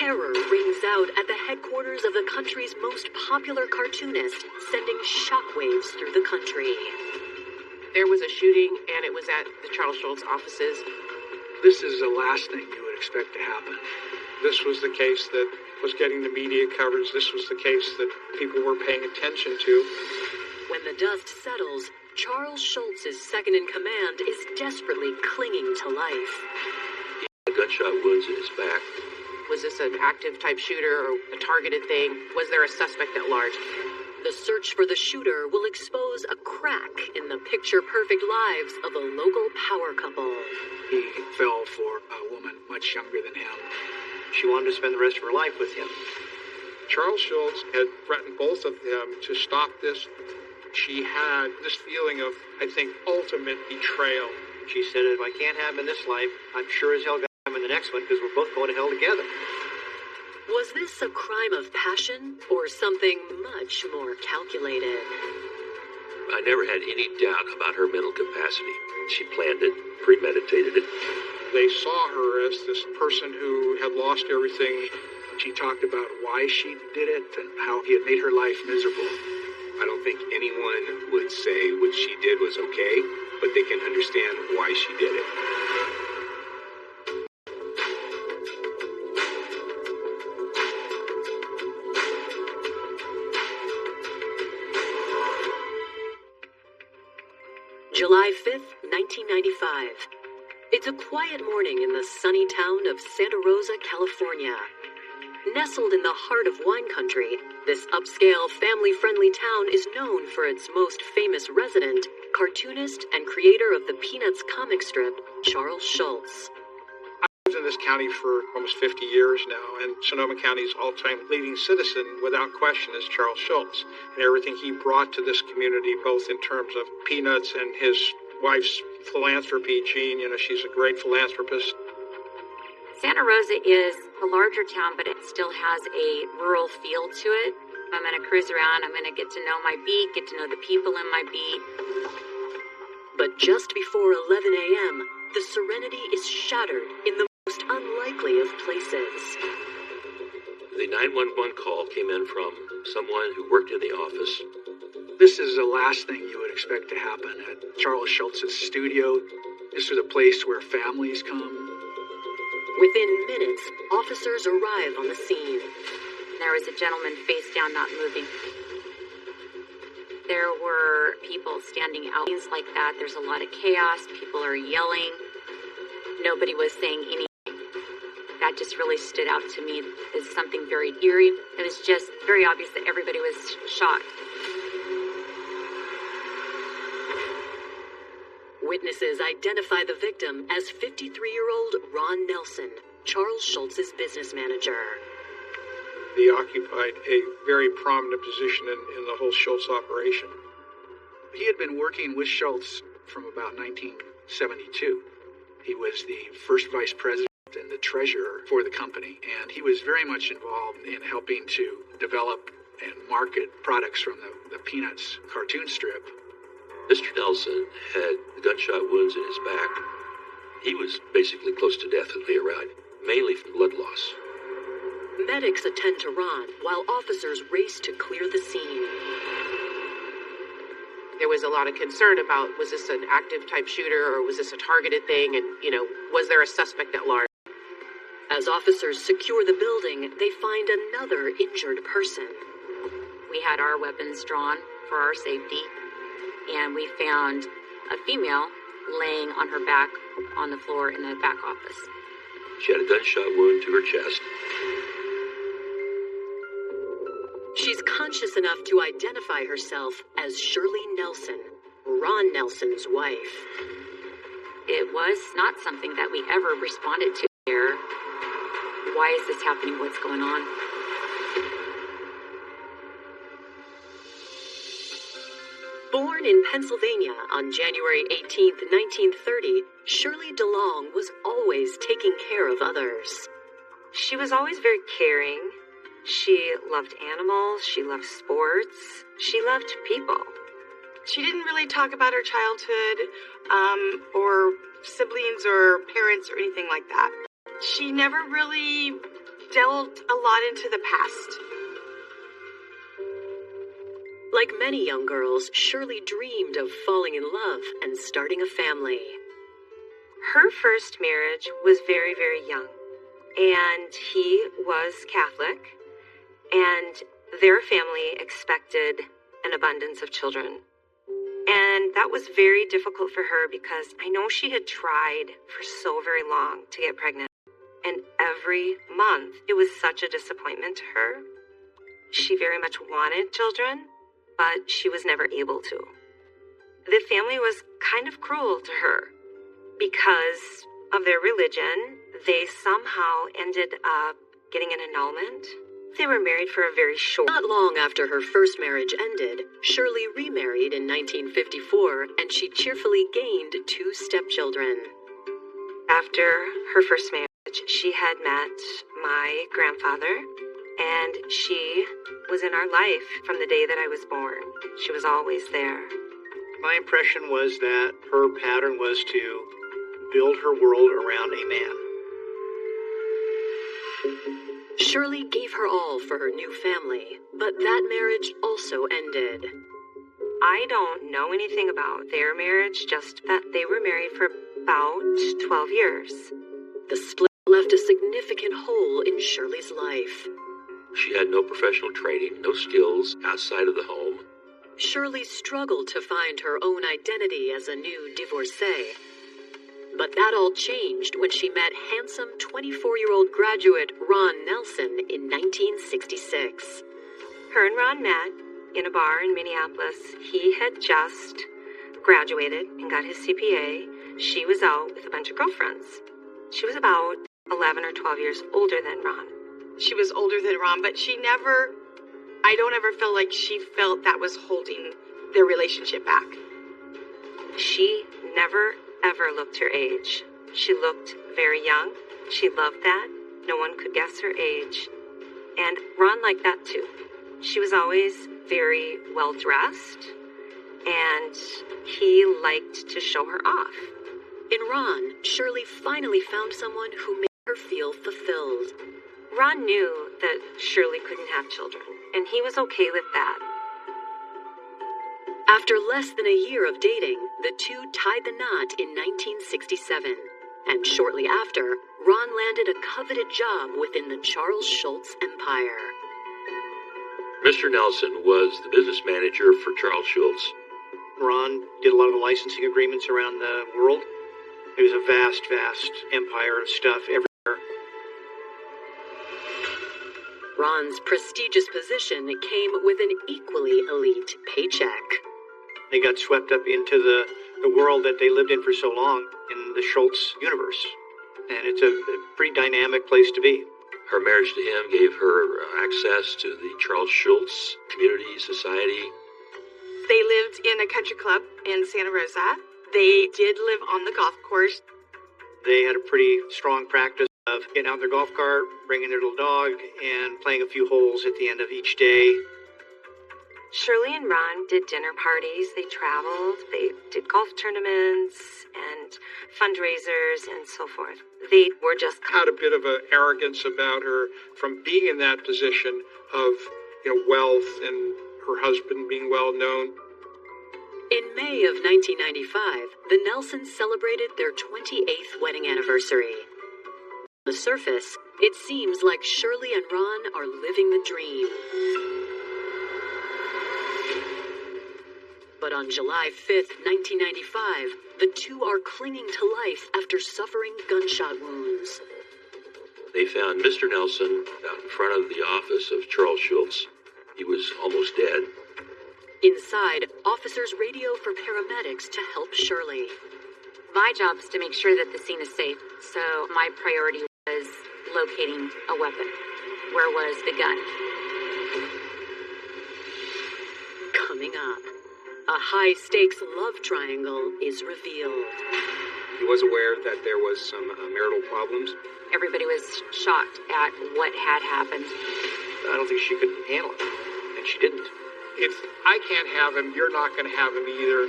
Terror rings out at the headquarters of the country's most popular cartoonist, sending shockwaves through the country. There was a shooting, and it was at the Charles Schultz offices. This is the last thing you would expect to happen. This was the case that was getting the media coverage. This was the case that people were paying attention to. When the dust settles, Charles Schultz's second-in-command is desperately clinging to life. He had gunshot wounds in his back. Was this an active type shooter or a targeted thing? Was there a suspect at large? The search for the shooter will expose a crack in the picture-perfect lives of a local power couple. He fell for a woman much younger than him. She wanted to spend the rest of her life with him. Charles Schultz had threatened both of them to stop this. She had this feeling of, I think, ultimate betrayal. She said, if I can't have him in this life, I'm sure as hell going to have him in the next one because we're both going to hell together. Was this a crime of passion or something much more calculated? I never had any doubt about her mental capacity. She planned it, premeditated it. They saw her as this person who had lost everything. She talked about why she did it and how he had made her life miserable. I don't think anyone would say what she did was okay, but they can understand why she did it. July 5th, 1995. It's a quiet morning in the sunny town of Santa Rosa, California. Nestled in the heart of wine country, this upscale, family-friendly town is known for its most famous resident, cartoonist and creator of the Peanuts comic strip, Charles Schultz. I've lived in this county for almost 50 years now, and Sonoma County's all-time leading citizen, without question, is Charles Schultz, and everything he brought to this community, both in terms of Peanuts and his wife's philanthropy. Jean, she's a great philanthropist. Santa Rosa is a larger town, but it still has a rural feel to it. I'm going to cruise around. I'm going to get to know my beat, get to know the people in my beat. But just before 11 a.m., the serenity is shattered in the most unlikely of places. The 911 call came in from someone who worked in the office. This is the last thing you would expect to happen at Charles Schultz's studio. This is a place where families come. Within minutes, officers arrive on the scene. There was a gentleman face down, not moving. There were people standing out, things like that. There's a lot of chaos. People are yelling. Nobody was saying anything. That just really stood out to me as something very eerie. It was just very obvious that everybody was shocked. Witnesses identify the victim as 53-year-old Ron Nelson, Charles Schultz's business manager. He occupied a very prominent position in the whole Schultz operation. He had been working with Schultz from about 1972. He was the first vice president and the treasurer for the company, and he was very much involved in helping to develop and market products from the Peanuts cartoon strip. Mr. Nelson had gunshot wounds in his back. He was basically close to death when they arrived, mainly from blood loss. Medics attend to Ron, while officers race to clear the scene. There was a lot of concern about, was this an active type shooter or was this a targeted thing? And, was there a suspect at large? As officers secure the building, they find another injured person. We had our weapons drawn for our safety, and we found a female laying on her back on the floor in the back office. She had a gunshot wound to her chest. She's conscious enough to identify herself as Shirley Nelson, Ron Nelson's wife. It was not something that we ever responded to there. Why is this happening? What's going on? Born in Pennsylvania on January 18, 1930, Shirley DeLong was always taking care of others. She was always very caring. She loved animals. She loved sports. She loved people. She didn't really talk about her childhood, or siblings or parents or anything like that. She never really delved a lot into the past. Like many young girls, Shirley dreamed of falling in love and starting a family. Her first marriage was very, very young, and he was Catholic, and their family expected an abundance of children. And that was very difficult for her because I know she had tried for so very long to get pregnant. And every month, it was such a disappointment to her. She very much wanted children, but she was never able to. The family was kind of cruel to her. Because of their religion, they somehow ended up getting an annulment. They were married for a very short... Not long after her first marriage ended, Shirley remarried in 1954, and she cheerfully gained 2 stepchildren. After her first marriage, she had met my grandfather, and she was in our life from the day that I was born. She was always there. My impression was that her pattern was to build her world around a man. Shirley gave her all for her new family, but that marriage also ended. I don't know anything about their marriage, just that they were married for about 12 years. The split left a significant hole in Shirley's life. She had no professional training, no skills outside of the home. Shirley struggled to find her own identity as a new divorcee. But that all changed when she met handsome 24-year-old graduate Ron Nelson in 1966. Her and Ron met in a bar in Minneapolis. He had just graduated and got his CPA. She was out with a bunch of girlfriends. She was about 11 or 12 years older than Ron. She was older than Ron, but I don't ever feel like she felt that was holding their relationship back. She never ever looked her age. She looked very young. She loved that. No one could guess her age. And Ron liked that too. She was always very well dressed, and he liked to show her off. In Ron, Shirley finally found someone who made her feel fulfilled. Ron knew that Shirley couldn't have children, and he was okay with that. After less than a year of dating, the two tied the knot in 1967. And shortly after, Ron landed a coveted job within the Charles Schultz empire. Mr. Nelson was the business manager for Charles Schultz. Ron did a lot of the licensing agreements around the world. It was a vast, vast empire of stuff everywhere. Ron's prestigious position came with an equally elite paycheck. They got swept up into the world that they lived in for so long, in the Schultz universe. And it's a pretty dynamic place to be. Her marriage to him gave her access to the Charles Schultz Community Society. They lived in a country club in Santa Rosa. They did live on the golf course. They had a pretty strong practice of getting out their golf cart, bringing their little dog, and playing a few holes at the end of each day. Shirley and Ron did dinner parties, they traveled, they did golf tournaments and fundraisers and so forth. They were just... Had a bit of an arrogance about her from being in that position of, wealth and her husband being well known. In May of 1995, the Nelsons celebrated their 28th wedding anniversary. On the surface, it seems like Shirley and Ron are living the dream. But on July 5th, 1995, the two are clinging to life after suffering gunshot wounds. They found Mr. Nelson out in front of the office of Charles Schultz. He was almost dead. Inside, officers radio for paramedics to help Shirley. My job is to make sure that the scene is safe, so my priority was locating a weapon. Where was the gun? Coming up, a high-stakes love triangle is revealed. He was aware that there was some marital problems. Everybody was shocked at what had happened. I don't think she could handle it, and she didn't. If I can't have him, you're not going to have him either.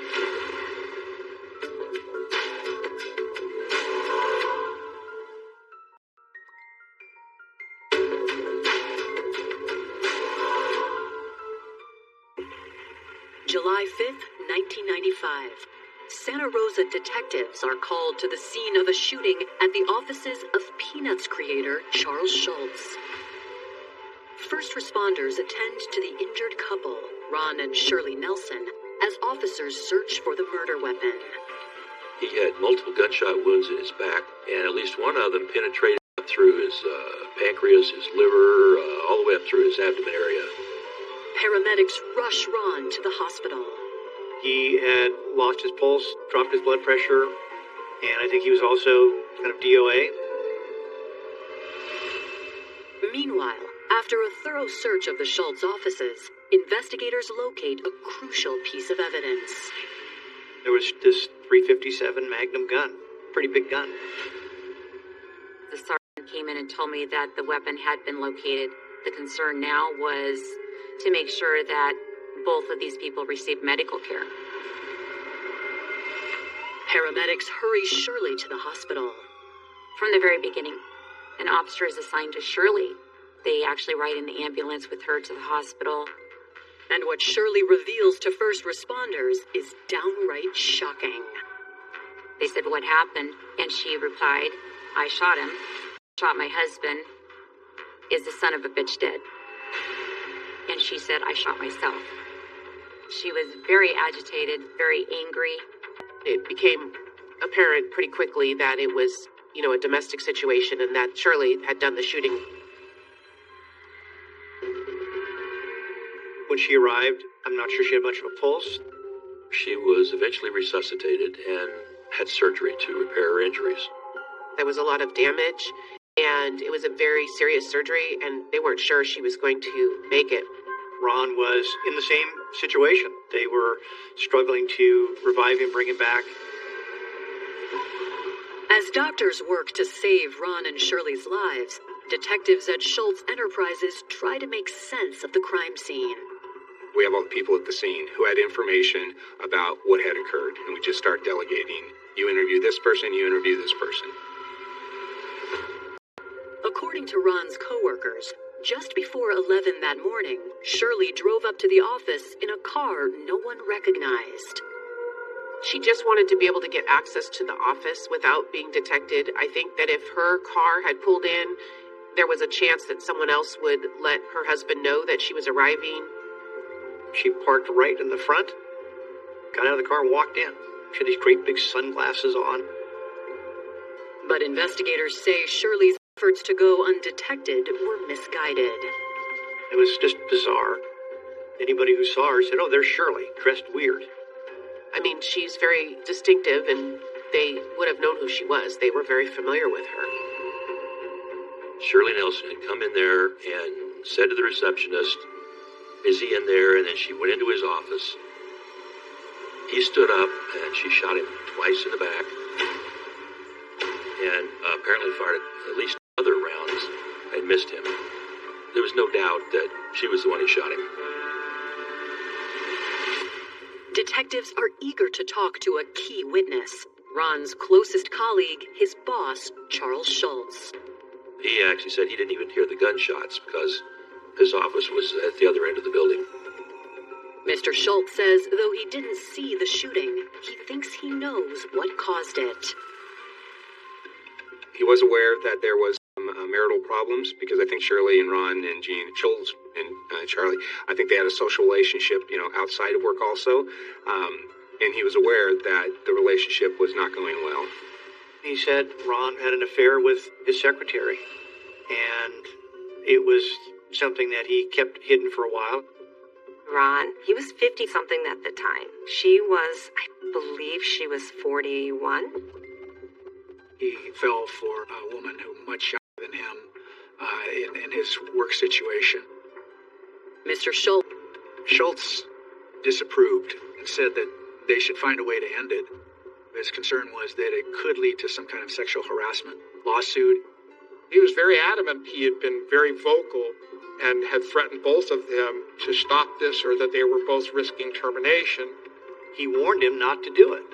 July 5th, 1995. Santa Rosa detectives are called to the scene of a shooting at the offices of Peanuts creator Charles Schultz. First responders attend to the injured couple, Ron and Shirley Nelson, as officers search for the murder weapon. He had multiple gunshot wounds in his back, and at least one of them penetrated up through his pancreas, his liver, all the way up through his abdomen area. Paramedics rush Ron to the hospital. He had lost his pulse, dropped his blood pressure, and I think he was also kind of DOA. Meanwhile, after a thorough search of the Schultz offices, investigators locate a crucial piece of evidence. There was this .357 Magnum gun, pretty big gun. The sergeant came in and told me that the weapon had been located. The concern now was to make sure that both of these people received medical care. Paramedics hurry Shirley to the hospital. From the very beginning, an officer is assigned to Shirley. They actually ride in the ambulance with her to the hospital. And what Shirley reveals to first responders is downright shocking. They said, "What happened?" And she replied, "I shot him. Shot my husband. Is the son of a bitch dead?" And she said, "I shot myself." She was very agitated, very angry. It became apparent pretty quickly that it was, a domestic situation and that Shirley had done the shooting. When she arrived, I'm not sure she had much of a pulse. She was eventually resuscitated and had surgery to repair her injuries. There was a lot of damage, and it was a very serious surgery, and they weren't sure she was going to make it. Ron was in the same situation. They were struggling to revive him, bring him back. As doctors work to save Ron and Shirley's lives, detectives at Schultz Enterprises try to make sense of the crime scene. We have all the people at the scene who had information about what had occurred, and we just start delegating. You interview this person, you interview this person. According to Ron's coworkers, just before 11 that morning, Shirley drove up to the office in a car no one recognized. She just wanted to be able to get access to the office without being detected. I think that if her car had pulled in, there was a chance that someone else would let her husband know that she was arriving. She parked right in the front, got out of the car and walked in. She had these great big sunglasses on. But investigators say Shirley's efforts to go undetected were misguided. It was just bizarre. Anybody who saw her said, "Oh, there's Shirley, dressed weird." I mean, she's very distinctive, and they would have known who she was. They were very familiar with her. Shirley Nelson had come in there and said to the receptionist, "Is he in there?" And then she went into his office. He stood up, and she shot him twice in the back, and apparently fired at least other rounds and missed him. There was no doubt that she was the one who shot him. Detectives are eager to talk to a key witness, Ron's closest colleague, his boss, Charles Schultz. He actually said he didn't even hear the gunshots because his office was at the other end of the building. Mr. Schultz says though he didn't see the shooting, he thinks he knows what caused it. He was aware that there was some marital problems because I think Shirley and Ron and Jean Schultz and Charlie, I think they had a social relationship, outside of work also. And he was aware that the relationship was not going well. He said Ron had an affair with his secretary, and it was something that he kept hidden for a while. Ron, he was 50-something at the time. She was, I believe she was 41. He fell for a woman who was much younger than him in his work situation. Mr. Schultz disapproved and said that they should find a way to end it. His concern was that it could lead to some kind of sexual harassment lawsuit. He was very adamant. He had been very vocal and had threatened both of them to stop this or that they were both risking termination. He warned him not to do it,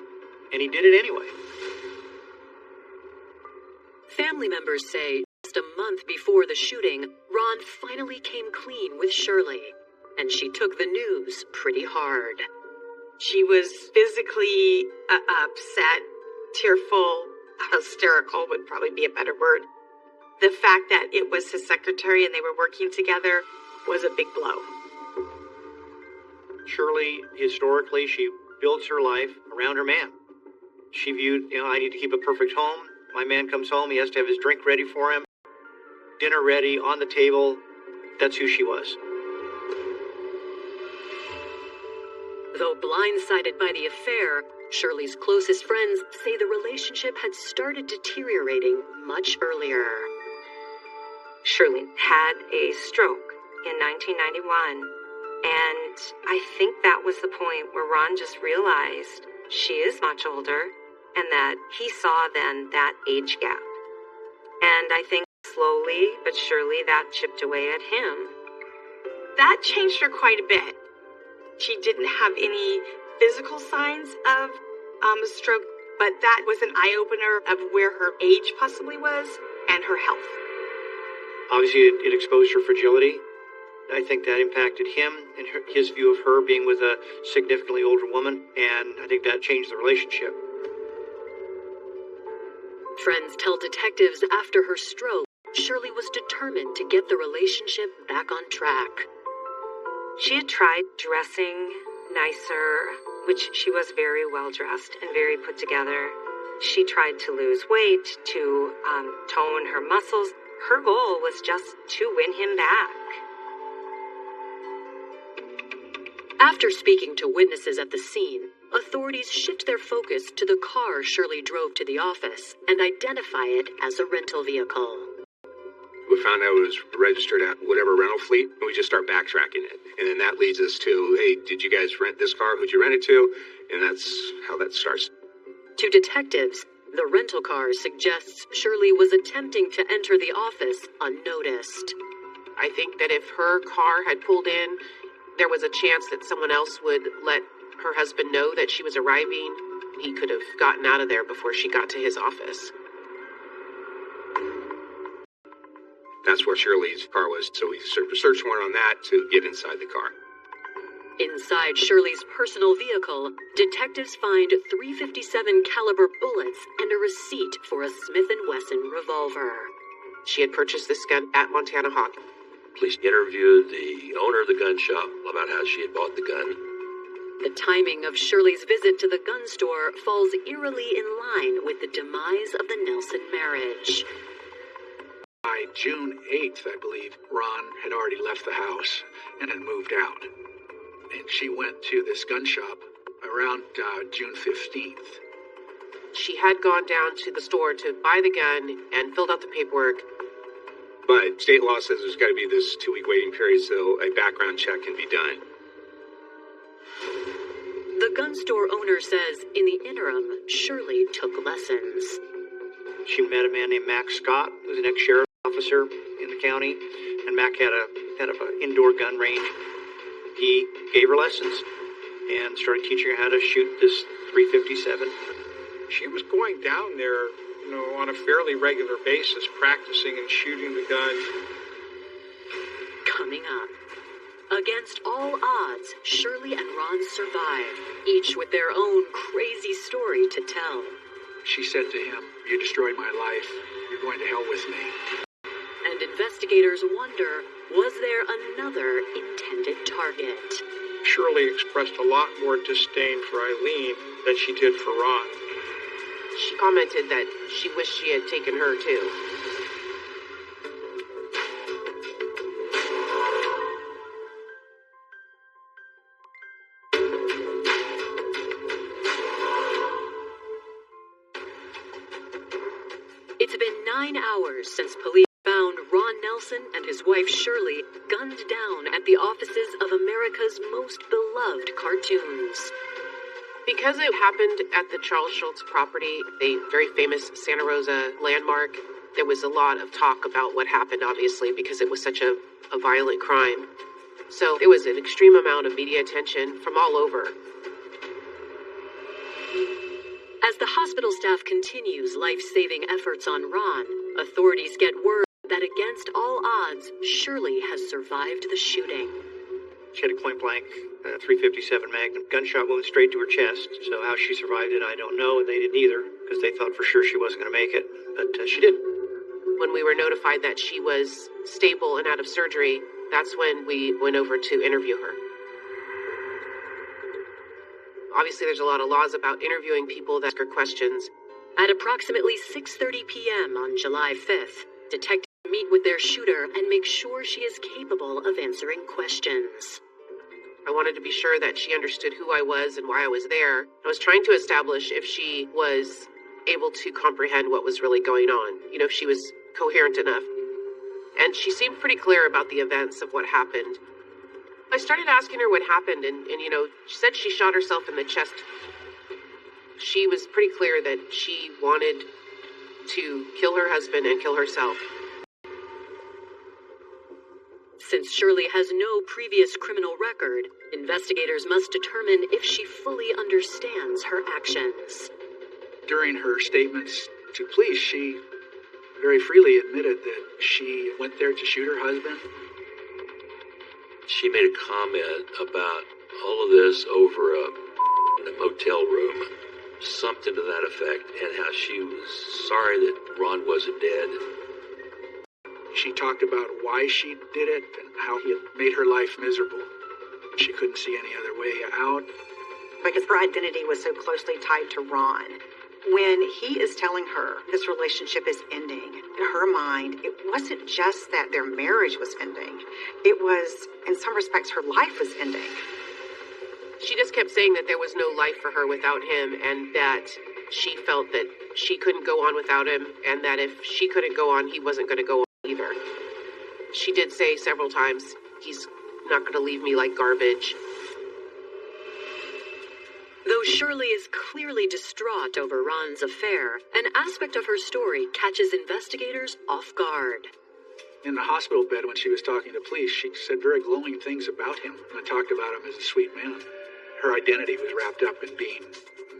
and he did it anyway. Family members say just a month before the shooting, Ron finally came clean with Shirley, and she took the news pretty hard. She was physically upset, tearful, hysterical would probably be a better word. The fact that it was his secretary and they were working together was a big blow. Shirley, historically, she builds her life around her man. She viewed, I need to keep a perfect home. My man comes home, he has to have his drink ready for him, dinner ready, on the table. That's who she was. Though blindsided by the affair, Shirley's closest friends say the relationship had started deteriorating much earlier. Shirley had a stroke in 1991, and I think that was the point where Ron just realized she is much older and that he saw then that age gap. And I think slowly but surely that chipped away at him. That changed her quite a bit. She didn't have any physical signs of a stroke, but that was an eye-opener of where her age possibly was and her health. Obviously, it exposed her fragility. I think that impacted him and his view of her being with a significantly older woman, and I think that changed the relationship. Friends tell detectives after her stroke, Shirley was determined to get the relationship back on track. She had tried dressing nicer, which she was very well dressed and very put together. She tried to lose weight, to tone her muscles. Her goal was just to win him back. After speaking to witnesses at the scene, authorities shift their focus to the car Shirley drove to the office and identify it as a rental vehicle. We found out it was registered at whatever rental fleet, and we just start backtracking it. And then that leads us to, hey, did you guys rent this car? Who'd you rent it to? And that's how that starts. To detectives, the rental car suggests Shirley was attempting to enter the office unnoticed. I think that if her car had pulled in, there was a chance that someone else would let her husband know that she was arriving. He could have gotten out of there before she got to his office. That's where Shirley's car was, so we served a search warrant on that to get inside the car. Inside Shirley's personal vehicle, detectives find .357 caliber bullets and a receipt for a Smith & Wesson revolver. She had purchased this gun at Montana Hawk. Police interviewed the owner of the gun shop about how she had bought the gun. The timing of Shirley's visit to the gun store falls eerily in line with the demise of the Nelson marriage. By June 8th, I believe, Ron had already left the house and had moved out. And she went to this gun shop around June 15th. She had gone down to the store to buy the gun and filled out the paperwork. But state law says there's got to be this 2-week waiting period so a background check can be done. The gun store owner says in the interim, Shirley took lessons. She met a man named Mac Scott, who was an ex-sheriff officer in the county, and Mac had an indoor gun range. He gave her lessons and started teaching her how to shoot this .357. She was going down there, on a fairly regular basis, practicing and shooting the gun. Coming up. Against all odds, Shirley and Ron survive, each with their own crazy story to tell. She said to him, "You destroyed my life. You're going to hell with me." And investigators wonder, was there another intended target? Shirley expressed a lot more disdain for Eileen than she did for Ron. She commented that she wished she had taken her too. It's been 9 hours since police found Ron Nelson and his wife Shirley gunned down at the offices of America's most beloved cartoons. Because it happened at the Charles Schultz property, a very famous Santa Rosa landmark, there was a lot of talk about what happened, obviously, because it was such a violent crime. So there was an extreme amount of media attention from all over. As the hospital staff continues life-saving efforts on Ron, authorities get word that against all odds, Shirley has survived the shooting. She had a point-blank .357 Magnum gunshot wound straight to her chest. So how she survived it, I don't know, and they didn't either, because they thought for sure she wasn't going to make it, but she did. When we were notified that she was stable and out of surgery, that's when we went over to interview her. Obviously, there's a lot of laws about interviewing people that ask her questions. At approximately 6:30 p.m. on July 5th, detectives meet with their shooter and make sure she is capable of answering questions. I wanted to be sure that she understood who I was and why I was there. I was trying to establish if she was able to comprehend what was really going on, if she was coherent enough. And she seemed pretty clear about the events of what happened. I started asking her what happened, and she said she shot herself in the chest. She was pretty clear that she wanted to kill her husband and kill herself. Since Shirley has no previous criminal record, investigators must determine if she fully understands her actions. During her statements to police, she very freely admitted that she went there to shoot her husband. She made a comment about all of this over in a motel room, something to that effect, and how she was sorry that Ron wasn't dead. She talked about why she did it and how he had made her life miserable. She couldn't see any other way out. Because her identity was so closely tied to Ron. When he is telling her this relationship is ending, in her mind, it wasn't just that their marriage was ending. It was, in some respects, her life was ending. She just kept saying that there was no life for her without him, and that she felt that she couldn't go on without him, and that if she couldn't go on, he wasn't going to go on either. She did say several times, he's not going to leave me like garbage. Though Shirley is clearly distraught over Ron's affair, an aspect of her story catches investigators off guard. In the hospital bed when she was talking to police, she said very glowing things about him and talked about him as a sweet man. Her identity was wrapped up in being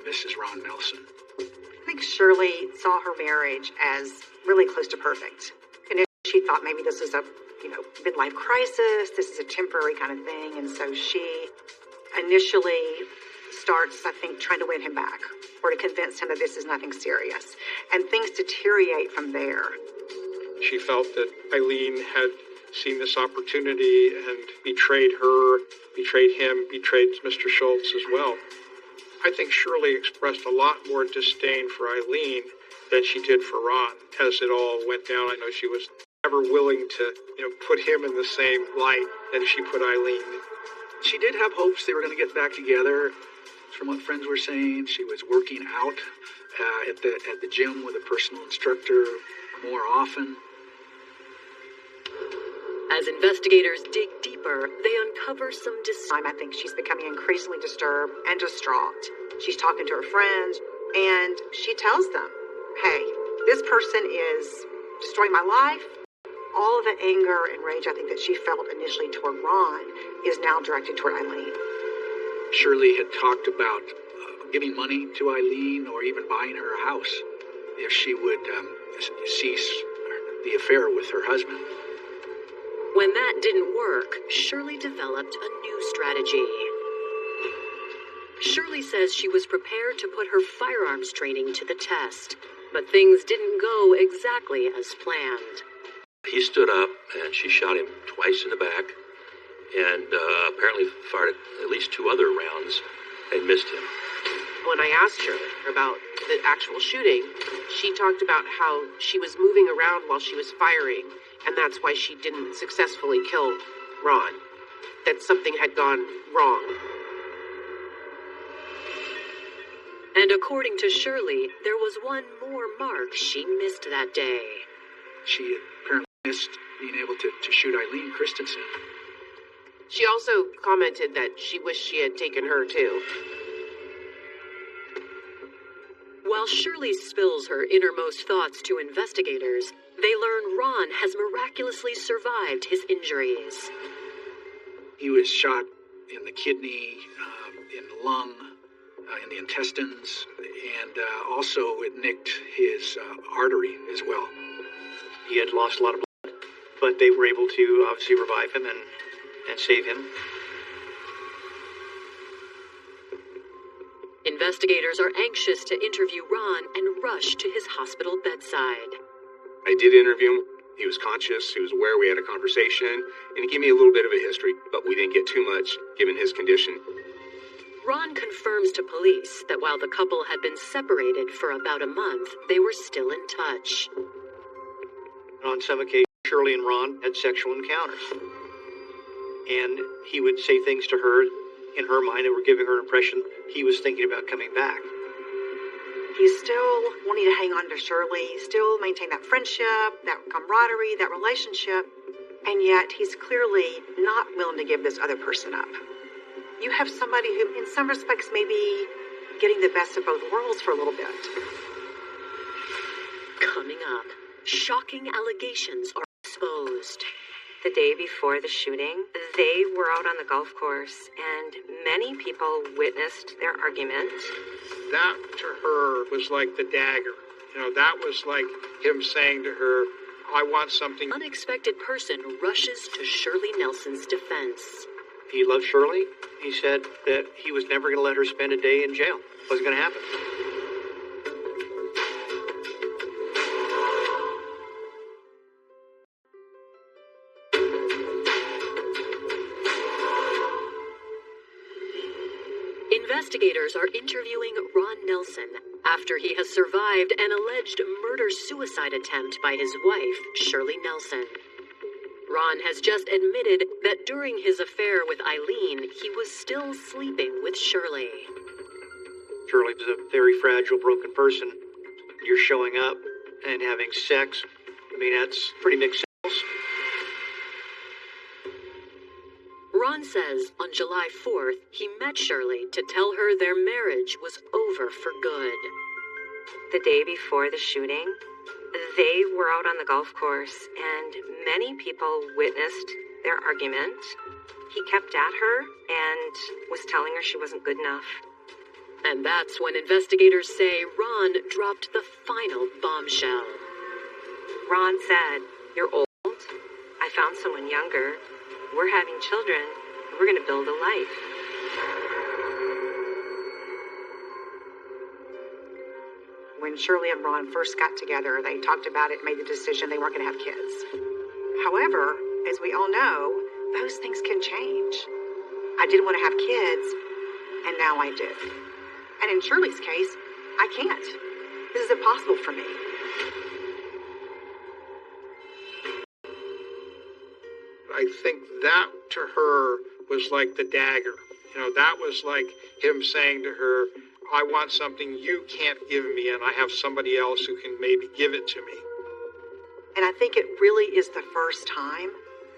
Mrs. Ron Nelson. I think Shirley saw her marriage as really close to perfect. And she thought maybe this is a, midlife crisis, this is a temporary kind of thing. And so she initially starts, I think, trying to win him back or to convince him that this is nothing serious. And things deteriorate from there. She felt that Eileen had seen this opportunity and betrayed her, betrayed him, betrayed Mr. Schultz as well. I think Shirley expressed a lot more disdain for Eileen than she did for Ron as it all went down. I know she was never willing to, put him in the same light that she put Eileen. She did have hopes they were going to get back together. From what friends were saying, she was working out at the gym with a personal instructor more often. As investigators dig deeper, they uncover some I think she's becoming increasingly disturbed and distraught. She's talking to her friends, and she tells them, hey, this person is destroying my life. All of the anger and rage I think that she felt initially toward Ron is now directed toward Eileen. Shirley had talked about giving money to Eileen or even buying her a house if she would cease the affair with her husband. When that didn't work, Shirley developed a new strategy. Shirley says she was prepared to put her firearms training to the test, but things didn't go exactly as planned. He stood up and she shot him twice in the back and apparently fired at least 2 other rounds and missed him. When I asked her about the actual shooting, she talked about how she was moving around while she was firing, and that's why she didn't successfully kill Ron. That something had gone wrong. And according to Shirley, there was one more mark she missed that day. She had apparently missed being able to shoot Eileen Christensen. She also commented that she wished she had taken her too. While Shirley spills her innermost thoughts to investigators, they learn Ron has miraculously survived his injuries. He was shot in the kidney, in the lung, in the intestines, and also it nicked his artery as well. He had lost a lot of blood, but they were able to obviously revive him and save him. Investigators are anxious to interview Ron and rush to his hospital bedside. I did interview him. He was conscious, he was aware we had a conversation, and he gave me a little bit of a history, but we didn't get too much, given his condition. Ron confirms to police that while the couple had been separated for about a month, they were still in touch. On some occasions, Shirley and Ron had sexual encounters. And he would say things to her, in her mind, that were giving her an impression he was thinking about coming back. He's still wanting to hang on to Shirley, still maintain that friendship, that camaraderie, that relationship, and yet he's clearly not willing to give this other person up. You have somebody who, in some respects, may be getting the best of both worlds for a little bit. Coming up, shocking allegations are exposed. The day before the shooting, they were out on the golf course, and many people witnessed their argument. That to her was like the dagger. That was like him saying to her, I want something. An unexpected person rushes to Shirley Nelson's defense. He loved Shirley. He said that he was never going to let her spend a day in jail. It wasn't going to happen. Investigators are interviewing Ron Nelson after he has survived an alleged murder-suicide attempt by his wife, Shirley Nelson. Ron has just admitted that during his affair with Eileen, he was still sleeping with Shirley. Shirley was a very fragile, broken person. You're showing up and having sex. That's pretty mixed signals. Ron says on July 4th, he met Shirley to tell her their marriage was over for good. The day before the shooting, they were out on the golf course, and many people witnessed their argument. He kept at her and was telling her she wasn't good enough. And that's when investigators say Ron dropped the final bombshell. Ron said, "You're old. I found someone younger. We're having children, and we're going to build a life." When Shirley and Ron first got together, they talked about it, made the decision they weren't going to have kids. However, as we all know, those things can change. I didn't want to have kids, and now I do. And in Shirley's case, I can't. This is impossible for me. I think that to her was like the dagger. That was like him saying to her, I want something you can't give me, and I have somebody else who can maybe give it to me. And I think it really is the first time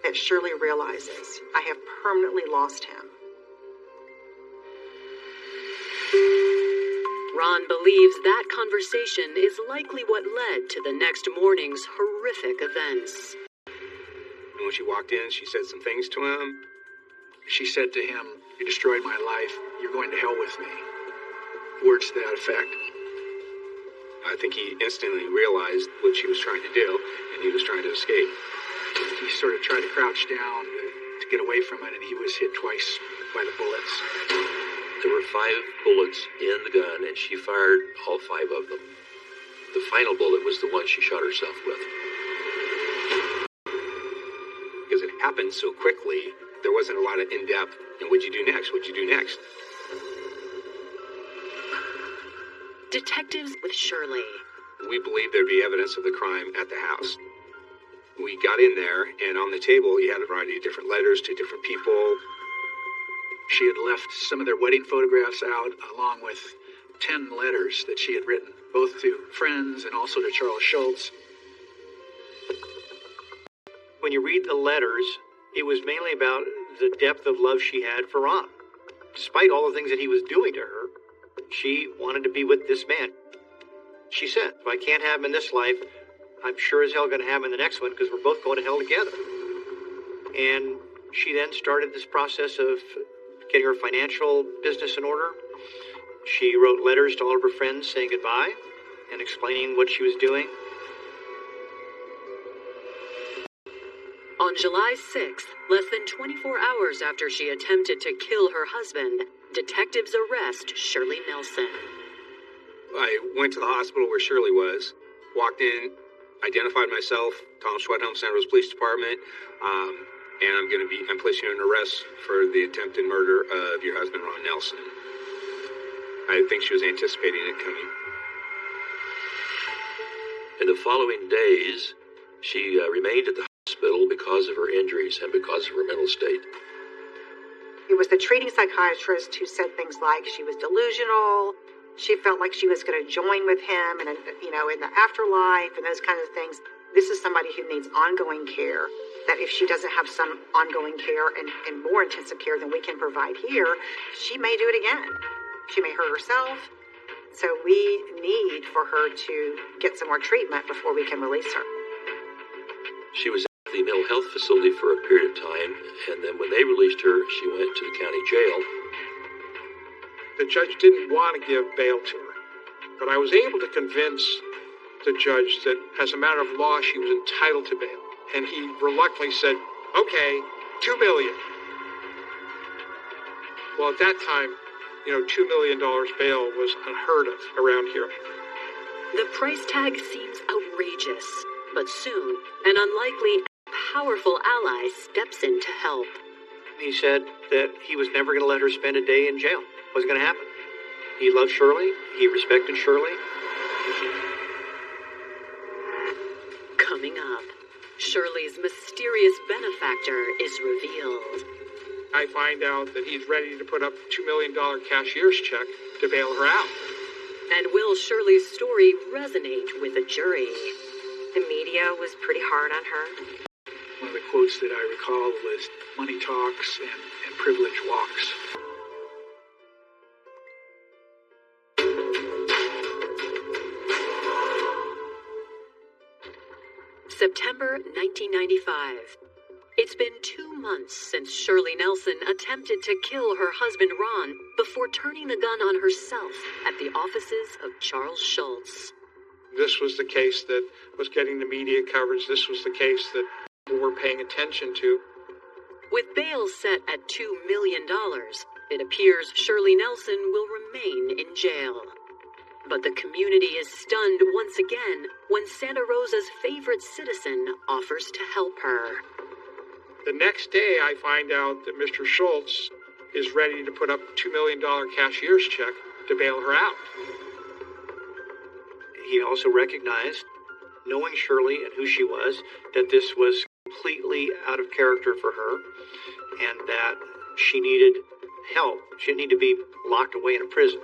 that Shirley realizes I have permanently lost him. Ron believes that conversation is likely what led to the next morning's horrific events. When she walked in, she said some things to him. She said to him, "You destroyed my life. You're going to hell with me." Words to that effect. I think he instantly realized what she was trying to do, and he was trying to escape. He sort of tried to crouch down to get away from it, and he was hit twice by the bullets. There were 5 bullets in the gun, and she fired all 5 of them. The final bullet was the one she shot herself with. Because it happened so quickly, there wasn't a lot of in-depth, and what'd you do next? What'd you do next? Detectives with Shirley. We believe there'd be evidence of the crime at the house. We got in there, and on the table, you had a variety of different letters to different people. She had left some of their wedding photographs out, along with 10 letters that she had written, both to friends and also to Charles Schultz. When you read the letters, it was mainly about the depth of love she had for Ron. Despite all the things that he was doing to her, she wanted to be with this man. She said, if I can't have him in this life, I'm sure as hell going to have him in the next one because we're both going to hell together. And she then started this process of getting her financial business in order. She wrote letters to all of her friends saying goodbye and explaining what she was doing. On July 6th, less than 24 hours after she attempted to kill her husband, detectives arrest Shirley Nelson. I went to the hospital where Shirley was, walked in, identified myself, Tom Schwedhelm, Santa Rosa Police Department, and I'm placing you in arrest for the attempted murder of your husband, Ron Nelson. I think she was anticipating it coming. In the following days, she remained at the hospital because of her injuries and because of her mental state. It was the treating psychiatrist who said things like she was delusional. She felt like she was going to join with him and, in the afterlife and those kinds of things. This is somebody who needs ongoing care, that if she doesn't have some ongoing care and more intensive care than we can provide here, she may do it again. She may hurt herself. So we need for her to get some more treatment before we can release her. She was at the mental health facility for a period of time, and then when they released her, she went to the county jail. The judge didn't want to give bail to her, but I was able to convince the judge that as a matter of law, she was entitled to bail. And he reluctantly said, okay, $2 million. Well, at that time, $2 million bail was unheard of around here. The price tag seems outrageous, but soon, an unlikely and powerful ally steps in to help. He said that he was never going to let her spend a day in jail. Wasn't going to happen. He loved Shirley. He respected Shirley. Coming up, Shirley's mysterious benefactor is revealed. I find out that he's ready to put up a $2 million cashier's check to bail her out. And will Shirley's story resonate with a jury? The media was pretty hard on her. One of the quotes that I recall was, "Money talks and privilege walks." September 1995. It's been 2 months since Shirley Nelson attempted to kill her husband Ron before turning the gun on herself at the offices of Charles Schultz. This was the case that was getting the media coverage. This was the case that people were paying attention to. With bail set at $2 million, it appears Shirley Nelson will remain in jail. But the community is stunned once again when Santa Rosa's favorite citizen offers to help her. The next day, I find out that Mr. Schultz is ready to put up a $2 million cashier's check to bail her out. He also recognized, knowing Shirley and who she was, that this was completely out of character for her and that she needed help. She didn't need to be locked away in a prison.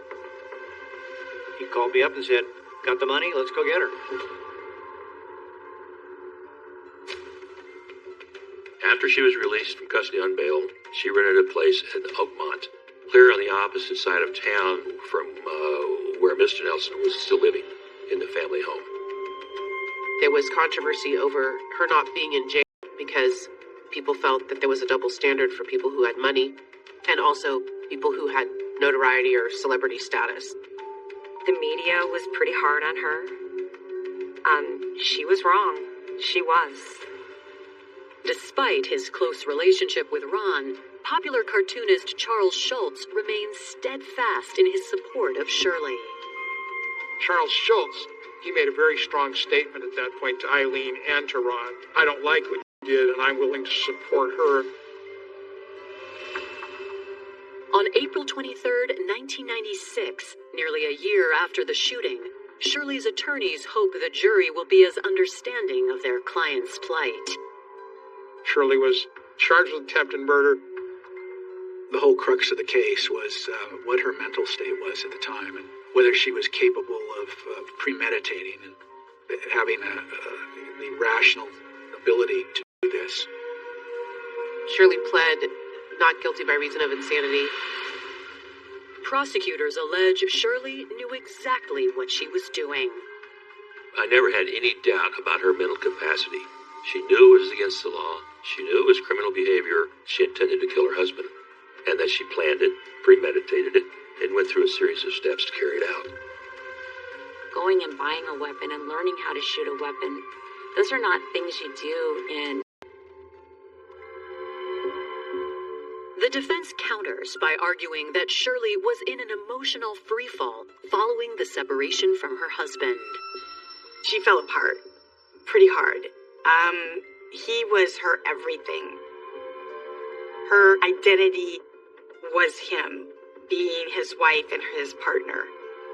He called me up and said, "Got the money? Let's go get her." After she was released from custody on bail, she rented a place in Oakmont, clear on the opposite side of town from where Mr. Nelson was still living, in the family home. There was controversy over her not being in jail because people felt that there was a double standard for people who had money and also people who had notoriety or celebrity status. The media was pretty hard on her. She was wrong. She was. Despite his close relationship with Ron, popular cartoonist Charles Schultz remains steadfast in his support of Shirley. Charles Schultz, he made a very strong statement at that point to Eileen and to Ron. "I don't like what you did, and I'm willing to support her." On April 23, 1996, nearly a year after the shooting, Shirley's attorneys hope the jury will be as understanding of their client's plight. Shirley was charged with attempted murder. The whole crux of the case was what her mental state was at the time and whether she was capable of premeditating and having the rational ability to do this. Shirley pled not guilty by reason of insanity. Prosecutors allege Shirley knew exactly what she was doing. I never had any doubt about her mental capacity. She knew it was against the law. She knew it was criminal behavior. She intended to kill her husband, and that she planned it, premeditated it, and went through a series of steps to carry it out. Going and buying a weapon and learning how to shoot a weapon, those are not things you do in... The defense counters by arguing that Shirley was in an emotional freefall following the separation from her husband. She fell apart pretty hard. He was her everything. Her identity was him being his wife and his partner.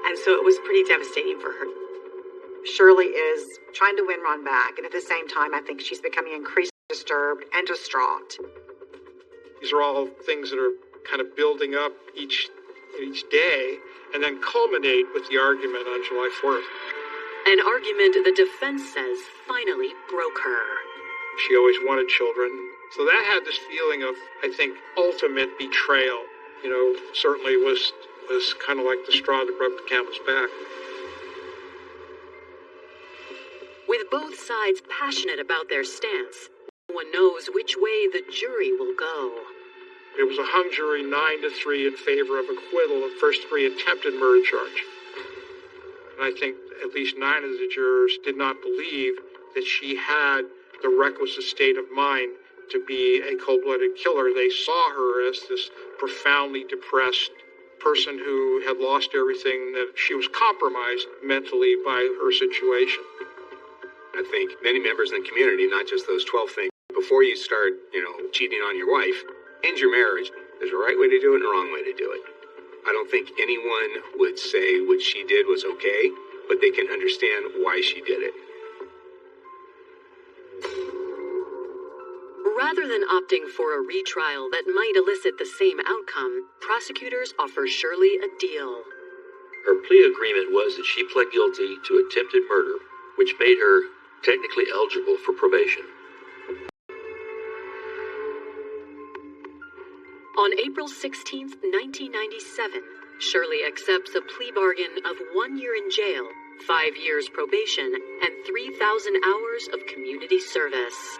And so it was pretty devastating for her. Shirley is trying to win Ron back, and at the same time, I think she's becoming increasingly disturbed and distraught. These are all things that are kind of building up each day and then culminate with the argument on July 4th. An argument the defense says finally broke her. She always wanted children. So that had this feeling of, I think, ultimate betrayal. Certainly was kind of like the straw that broke the camel's back. With both sides passionate about their stance, no one knows which way the jury will go. It was a hung jury 9-3 in favor of acquittal of first-degree attempted murder charge. And I think at least 9 of the jurors did not believe that she had the requisite state of mind to be a cold-blooded killer. They saw her as this profoundly depressed person who had lost everything, that she was compromised mentally by her situation. I think many members in the community, not just those 12, think before you start, cheating on your wife, end your marriage. There's a right way to do it and a wrong way to do it. I don't think anyone would say what she did was okay, but they can understand why she did it. Rather than opting for a retrial that might elicit the same outcome, prosecutors offer Shirley a deal. Her plea agreement was that she pled guilty to attempted murder, which made her technically eligible for probation. On April 16, 1997, Shirley accepts a plea bargain of 1 year in jail, 5 years probation, and 3,000 hours of community service.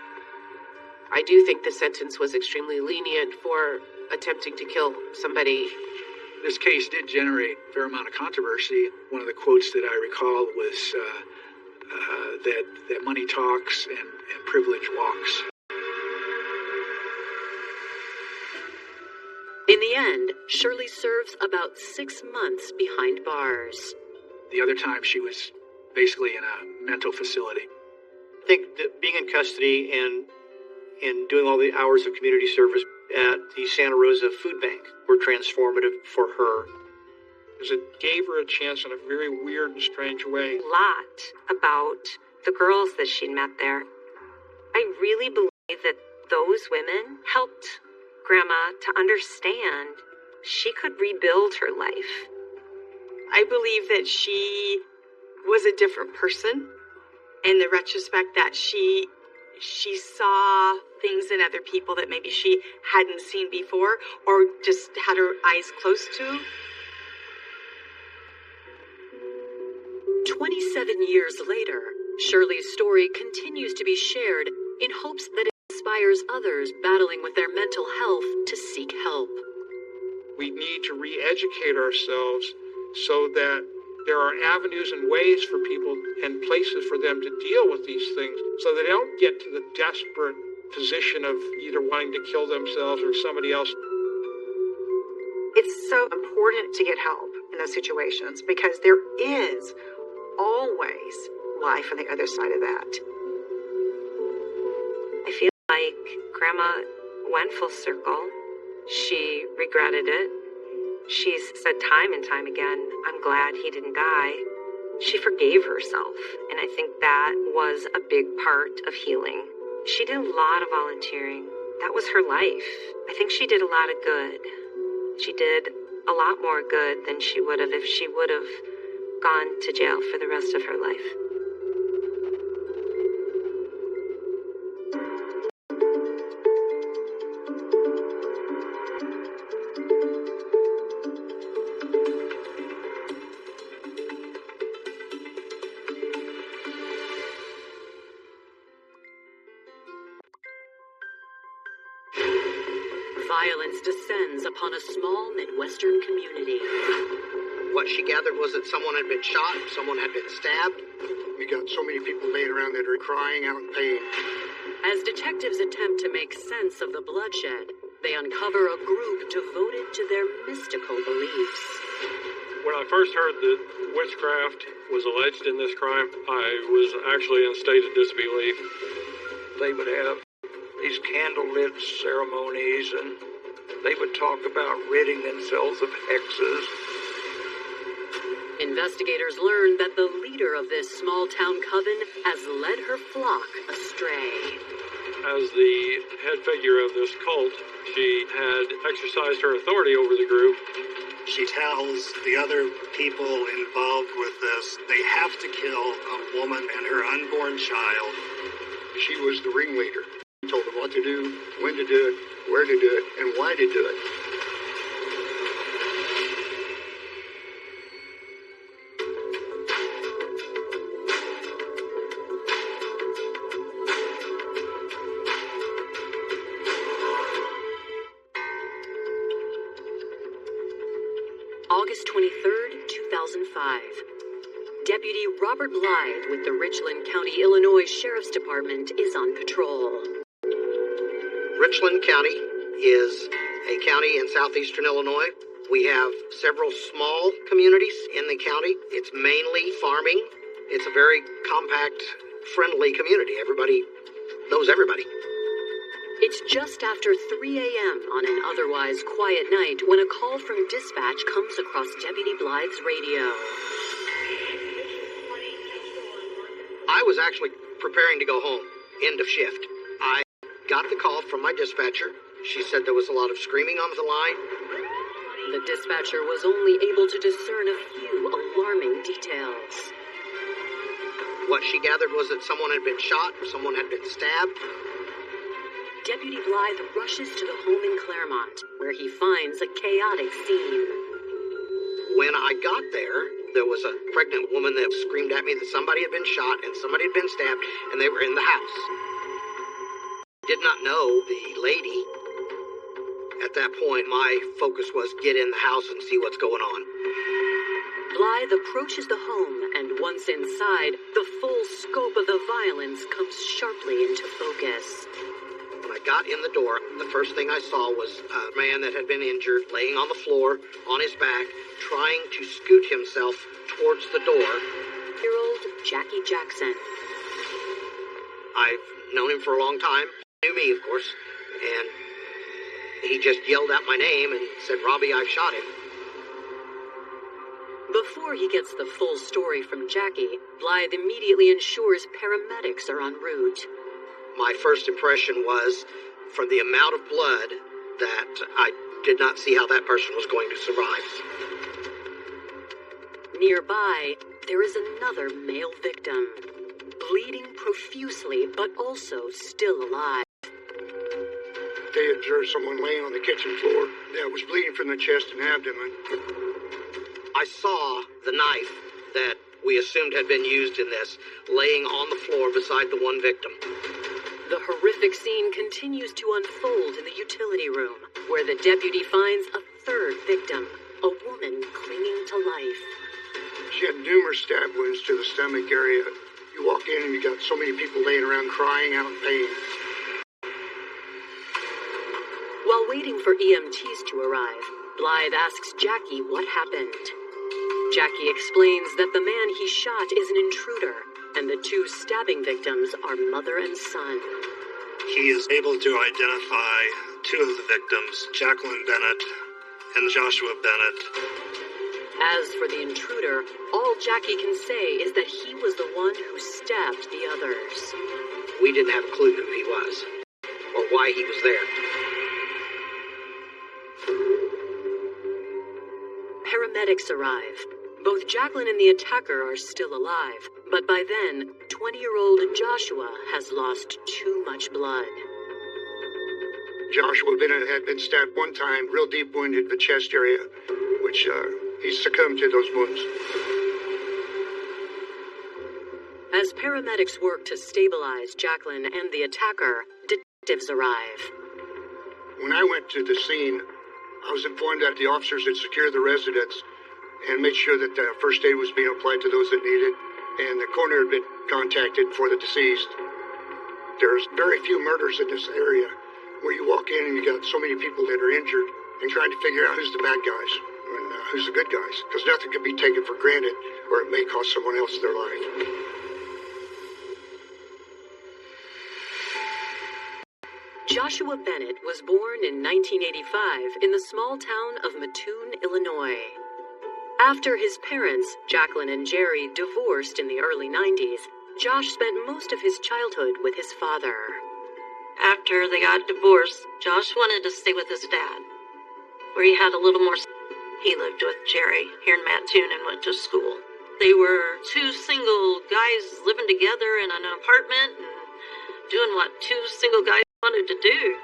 I do think the sentence was extremely lenient for attempting to kill somebody. This case did generate a fair amount of controversy. One of the quotes that I recall was that money talks and privilege walks. In the end, Shirley serves about 6 months behind bars. The other time she was basically in a mental facility. I think that being in custody and doing all the hours of community service at the Santa Rosa Food Bank were transformative for her. Because it gave her a chance in a very weird and strange way. A lot about the girls that she'd met there. I really believe that those women helped Grandma to understand she could rebuild her life. I believe that she was a different person in the retrospect, that she saw things in other people that maybe she hadn't seen before or just had her eyes close to. 27 years later, Shirley's story continues to be shared in hopes that it inspires others battling with their mental health to seek help. We need to re-educate ourselves so that there are avenues and ways for people and places for them to deal with these things so they don't get to the desperate position of either wanting to kill themselves or somebody else. It's so important to get help in those situations because there is always life on the other side of that. I feel like Grandma went full circle. She regretted it. She's said time and time again, I'm glad he didn't die. She forgave herself, and I think that was a big part of healing. She did a lot of volunteering. That was her life. I think she did a lot of good. She did a lot more good than she would have if she would have gone to jail for the rest of her life. Violence descends upon a small Midwestern community. What she gathered was that someone had been shot, someone had been stabbed. We got so many people laying around that are crying out in pain. As detectives attempt to make sense of the bloodshed, they uncover a group devoted to their mystical beliefs. When I first heard that witchcraft was alleged in this crime, I was actually in a state of disbelief. They would have these candlelit ceremonies, and they would talk about ridding themselves of hexes. Investigators learn that the leader of this small-town coven has led her flock astray. As the head figure of this cult, she had exercised her authority over the group. She tells the other people involved with this they have to kill a woman and her unborn child. She was the ringleader. Told them what to do, when to do it, where to do it, and why to do it. August 23rd, 2005. Deputy Robert Blythe with the Richland County, Illinois Sheriff's Department is on patrol. Richland County is a county in southeastern Illinois. We have several small communities in the county. It's mainly farming. It's a very compact, friendly community. Everybody knows everybody. It's just after 3 a.m. on an otherwise quiet night when a call from dispatch comes across Deputy Blythe's radio. I was actually preparing to go home, end of shift. I got the call from my dispatcher. She said there was a lot of screaming on the line. The dispatcher was only able to discern a few alarming details. What she gathered was that someone had been shot or someone had been stabbed. Deputy Blythe rushes to the home in Claremont, where he finds a chaotic scene. When I got there was a pregnant woman that screamed at me that somebody had been shot and somebody had been stabbed, and they were in the house. Did not know the lady. At that point, my focus was get in the house and see what's going on. Blythe approaches the home, and once inside, the full scope of the violence comes sharply into focus. When I got in the door, the first thing I saw was a man that had been injured, laying on the floor, on his back, trying to scoot himself towards the door. Year-old Jackie Jackson. I've known him for a long time. He knew me, of course. And he just yelled out my name and said, "Robbie, I've shot him." Before he gets the full story from Jackie, Blythe immediately ensures paramedics are en route. My first impression was, for the amount of blood, that I did not see how that person was going to survive. Nearby, there is another male victim, bleeding profusely, but also still alive. They observed someone laying on the kitchen floor that was bleeding from the chest and abdomen. I saw the knife that we assumed had been used in this laying on the floor beside the one victim. The horrific scene continues to unfold in the utility room, where the deputy finds a third victim, a woman clinging to life. She had numerous stab wounds to the stomach area. You walk in and you got so many people laying around crying out in pain. While waiting for EMTs to arrive, Blythe asks Jackie what happened. Jackie explains that the man he shot is an intruder, and the two stabbing victims are mother and son. He is able to identify two of the victims, Jacqueline Bennett and Joshua Bennett. As for the intruder, all Jackie can say is that he was the one who stabbed the others. We didn't have a clue who he was, or why he was there. Paramedics arrive. Both Jacqueline and the attacker are still alive, but by then, 20-year-old Joshua has lost too much blood. Joshua Bennett had been stabbed one time, real deep wound in the chest area, which he succumbed to those wounds. As paramedics work to stabilize Jacqueline and the attacker, detectives arrive. When I went to the scene, I was informed that the officers had secured the residence and made sure that first aid was being applied to those that needed, and the coroner had been contacted for the deceased. There's very few murders in this area. where you walk in and you got so many people that are injured and trying to figure out who's the bad guys and who's the good guys, because nothing can be taken for granted or it may cost someone else their life. Joshua Bennett was born in 1985 in the small town of Mattoon, Illinois. After his parents, Jacqueline and Jerry, divorced in the early 90s, Josh spent most of his childhood with his father. After they got divorced, Josh wanted to stay with his dad, where he had a little more. He lived with Jerry here in Mattoon and went to school. They were two single guys living together in an apartment and doing what two single guys wanted to do.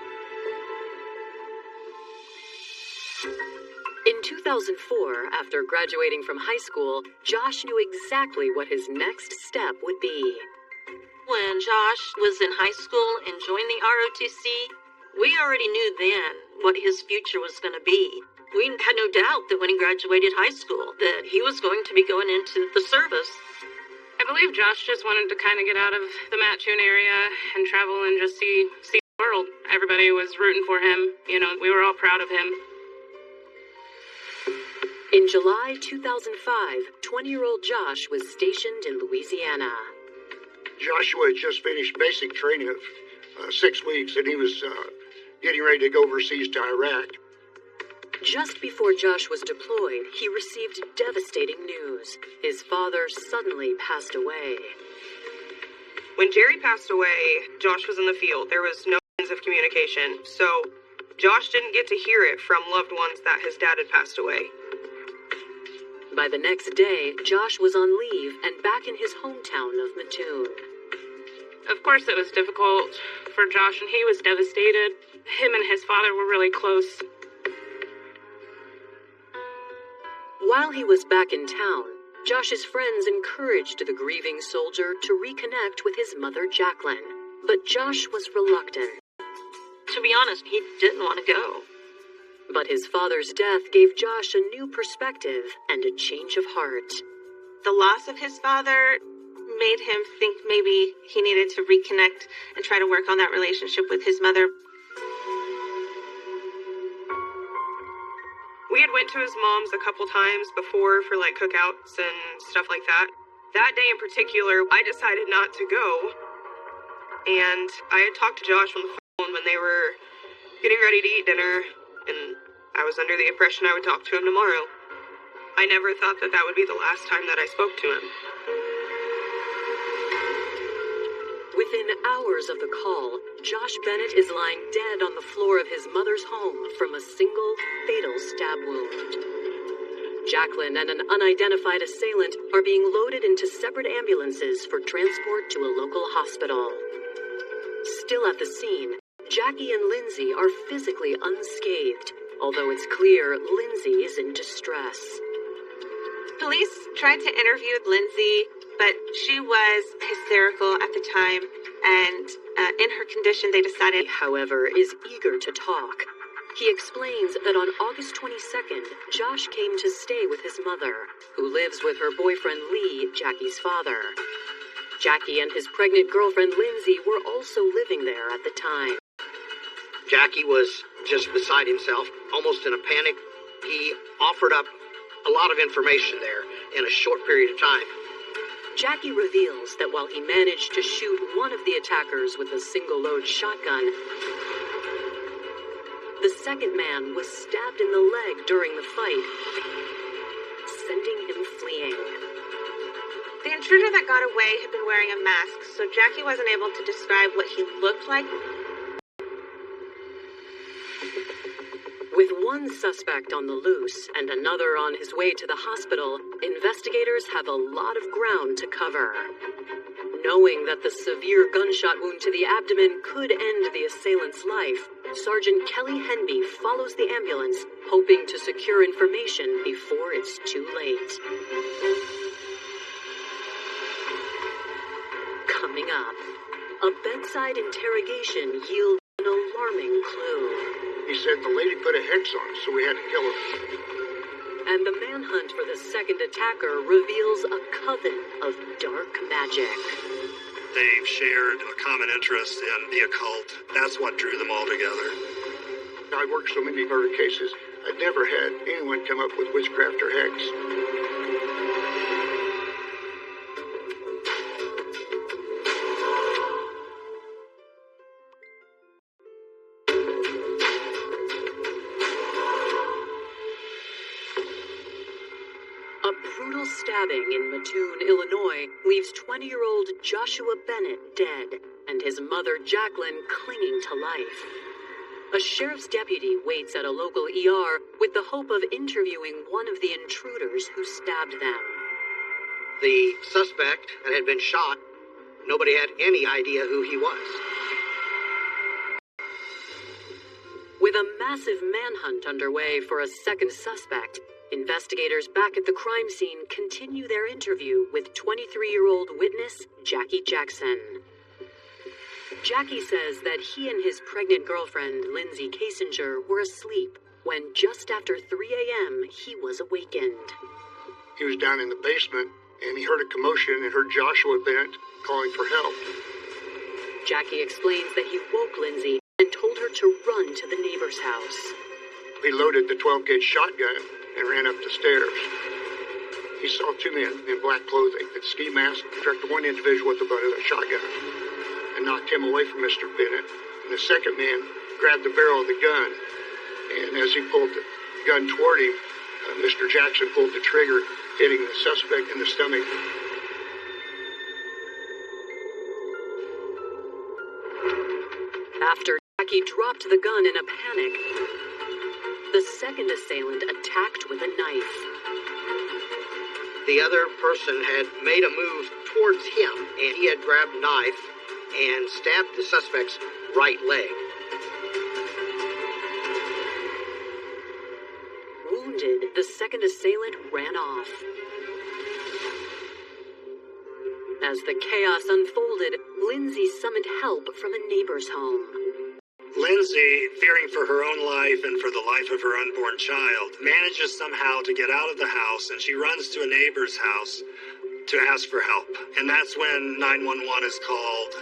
In 2004, after graduating from high school, Josh knew exactly what his next step would be. When Josh was in high school and joined the ROTC, we already knew then what his future was going to be. We had no doubt that when he graduated high school, that he was going to be going into the service. I believe Josh just wanted to kind of get out of the Mattoon area and travel and just see the world. Everybody was rooting for him. You know, we were all proud of him. In July 2005, 20-year-old Josh was stationed in Louisiana. Joshua had just finished basic training of 6 weeks, and he was getting ready to go overseas to Iraq. Just before Josh was deployed, he received devastating news. His father suddenly passed away. When Jerry passed away, Josh was in the field. There was no means of communication, so Josh didn't get to hear it from loved ones that his dad had passed away. By the next day, Josh was on leave and back in his hometown of Mattoon. Of course, it was difficult for Josh, and he was devastated. Him and his father were really close. While he was back in town, Josh's friends encouraged the grieving soldier to reconnect with his mother, Jacqueline. But Josh was reluctant. To be honest, he didn't want to go. But his father's death gave Josh a new perspective and a change of heart. The loss of his father made him think maybe he needed to reconnect and try to work on that relationship with his mother. We had went to his mom's a couple times before for like cookouts and stuff like that. That day in particular, I decided not to go. And I had talked to Josh on the phone when they were getting ready to eat dinner, and I was under the impression I would talk to him tomorrow. I never thought that that would be the last time that I spoke to him. Within hours of the call, Josh Bennett is lying dead on the floor of his mother's home from a single, fatal stab wound. Jacqueline and an unidentified assailant are being loaded into separate ambulances for transport to a local hospital. Still at the scene, Jackie and Lindsay are physically unscathed, although it's clear Lindsay is in distress. Police tried to interview Lindsay, but she was hysterical at the time, and in her condition they decided... However, is eager to talk. He explains that on August 22nd, Josh came to stay with his mother, who lives with her boyfriend Lee, Jackie's father. Jackie and his pregnant girlfriend Lindsay were also living there at the time. Jackie was just beside himself, almost in a panic. He offered up a lot of information there in a short period of time. Jackie reveals that while he managed to shoot one of the attackers with a single-load shotgun, the second man was stabbed in the leg during the fight, sending him fleeing. The intruder that got away had been wearing a mask, so Jackie wasn't able to describe what he looked like. With one suspect on the loose and another on his way to the hospital, investigators have a lot of ground to cover. Knowing that the severe gunshot wound to the abdomen could end the assailant's life, Sergeant Kelly Henby follows the ambulance, hoping to secure information before it's too late. Coming up, a bedside interrogation yields an alarming clue. He said the lady put a hex on us, so we had to kill her. And the manhunt for the second attacker reveals a coven of dark magic. they've shared a common interest in the occult. That's what drew them all together. I've worked so many murder cases, I've never had anyone come up with witchcraft or hex. A brutal stabbing in Mattoon, Illinois, leaves 20-year-old Joshua Bennett dead and his mother, Jacqueline, clinging to life. A sheriff's deputy waits at a local ER with the hope of interviewing one of the intruders who stabbed them. The suspect that had been shot, nobody had any idea who he was. With a massive manhunt underway for a second suspect, investigators back at the crime scene continue their interview with 23-year-old witness Jackie Jackson. Jackie says that he and his pregnant girlfriend, Lindsay Kasinger, were asleep when just after 3 a.m. he was awakened. He was down in the basement, and he heard a commotion and heard Joshua Bennett calling for help. Jackie explains that he woke Lindsay and told her to run to the neighbor's house. He loaded the 12-gauge shotgun and ran up the stairs. He saw two men in black clothing with ski masks struck one individual with the butt of a shotgun and knocked him away from Mr. Bennett. And the second man grabbed the barrel of the gun, and as he pulled the gun toward him, Mr. Jackson pulled the trigger, hitting the suspect in the stomach. After Jackie dropped the gun in a panic, the second assailant attacked with a knife. The other person had made a move towards him, and he had grabbed a knife and stabbed the suspect's right leg. Wounded, the second assailant ran off. As the chaos unfolded, Lindsay summoned help from a neighbor's home. Lindsay, fearing for her own life and for the life of her unborn child, manages somehow to get out of the house, and she runs to a neighbor's house to ask for help. And that's when 911 is called.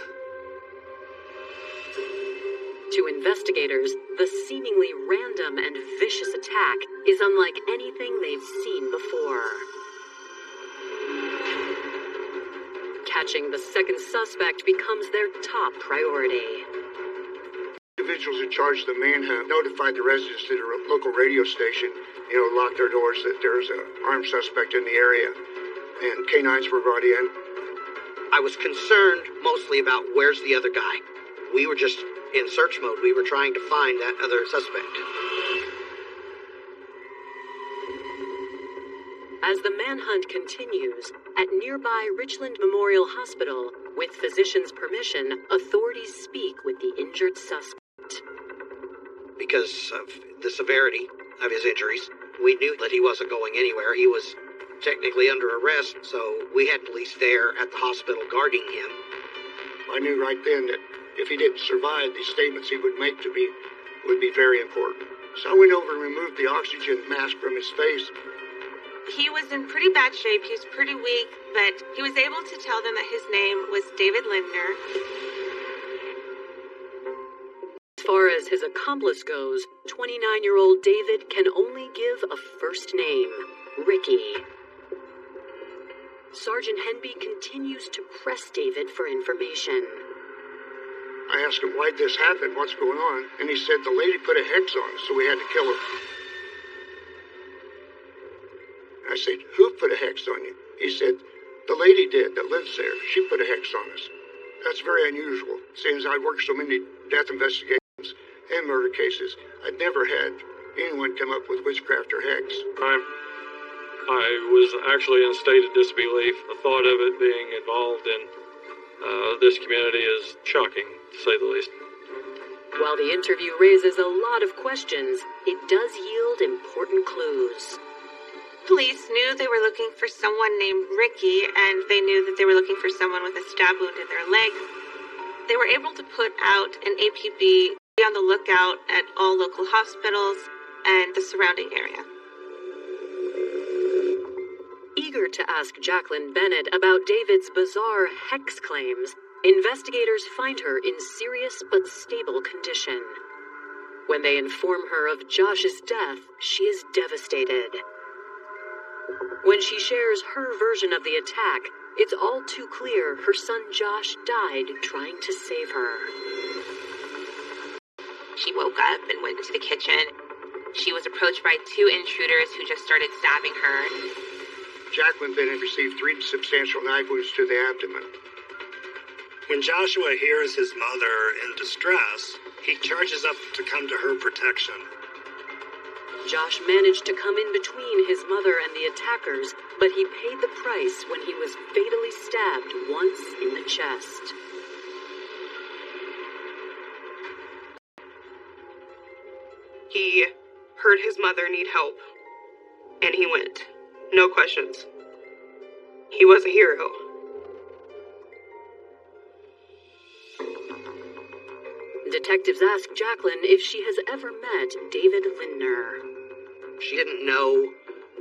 To investigators, the seemingly random and vicious attack is unlike anything they've seen before. Catching the second suspect becomes their top priority. Individuals in charge of the manhunt notified the residents to the local radio station, locked their doors that there's an armed suspect in the area, and canines were brought in. I was concerned mostly about where's the other guy. We were just in search mode. We were trying to find that other suspect. As the manhunt continues, at nearby Richland Memorial Hospital, with physicians' permission, authorities speak with the injured suspect. Because of the severity of his injuries, we knew that he wasn't going anywhere. He was technically under arrest, so we had police there at the hospital guarding him. I knew right then that if he didn't survive, these statements he would make to me would be very important. So I went over and removed the oxygen mask from his face. He was in pretty bad shape. He was pretty weak, but he was able to tell them that his name was David Lindner. As far as his accomplice goes, 29-year-old David can only give a first name, Ricky. Sergeant Henby continues to press David for information. I asked him, why'd this happen? What's going on? And he said, the lady put a hex on us, so we had to kill her. I said, who put a hex on you? He said, the lady did that lives there. She put a hex on us. That's very unusual. Seeing as I'd worked so many death investigations and murder cases, I'd never had anyone come up with witchcraft or hex. I was actually in a state of disbelief. The thought of it being involved in this community is shocking, to say the least. While the interview raises a lot of questions, it does yield important clues. Police knew they were looking for someone named Ricky, and they knew that they were looking for someone with a stab wound in their leg. They were able to put out an APB, be on the lookout at all local hospitals and the surrounding area. Eager to ask Jacqueline Bennett about David's bizarre hex claims, Investigators find her in serious but stable condition. When they inform her of Josh's death, she is devastated. When she shares her version of the attack, it's all too clear her son Josh died trying to save her. She woke up and went into the kitchen. She was approached by 2 intruders who just started stabbing her. Jacqueline Bennett received 3 substantial knife wounds to the abdomen. When Joshua hears his mother in distress, he charges up to come to her protection. Josh managed to come in between his mother and the attackers, but he paid the price when he was fatally stabbed once in the chest. He heard his mother need help, and he went. No questions. He was a hero. Detectives ask Jacqueline if she has ever met David Lindner. She didn't know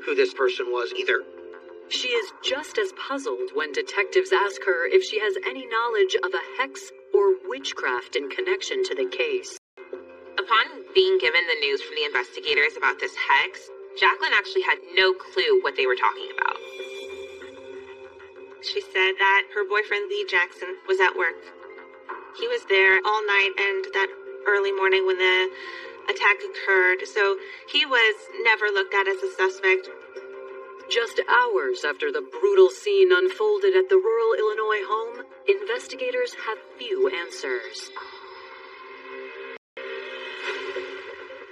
who this person was either. She is just as puzzled when detectives ask her if she has any knowledge of a hex or witchcraft in connection to the case. Upon being given the news from the investigators about this hex, Jacqueline actually had no clue what they were talking about. She said that her boyfriend Lee Jackson was at work. He was there all night and that early morning when the attack occurred, so he was never looked at as a suspect. Just hours after the brutal scene unfolded at the rural Illinois home, investigators have few answers.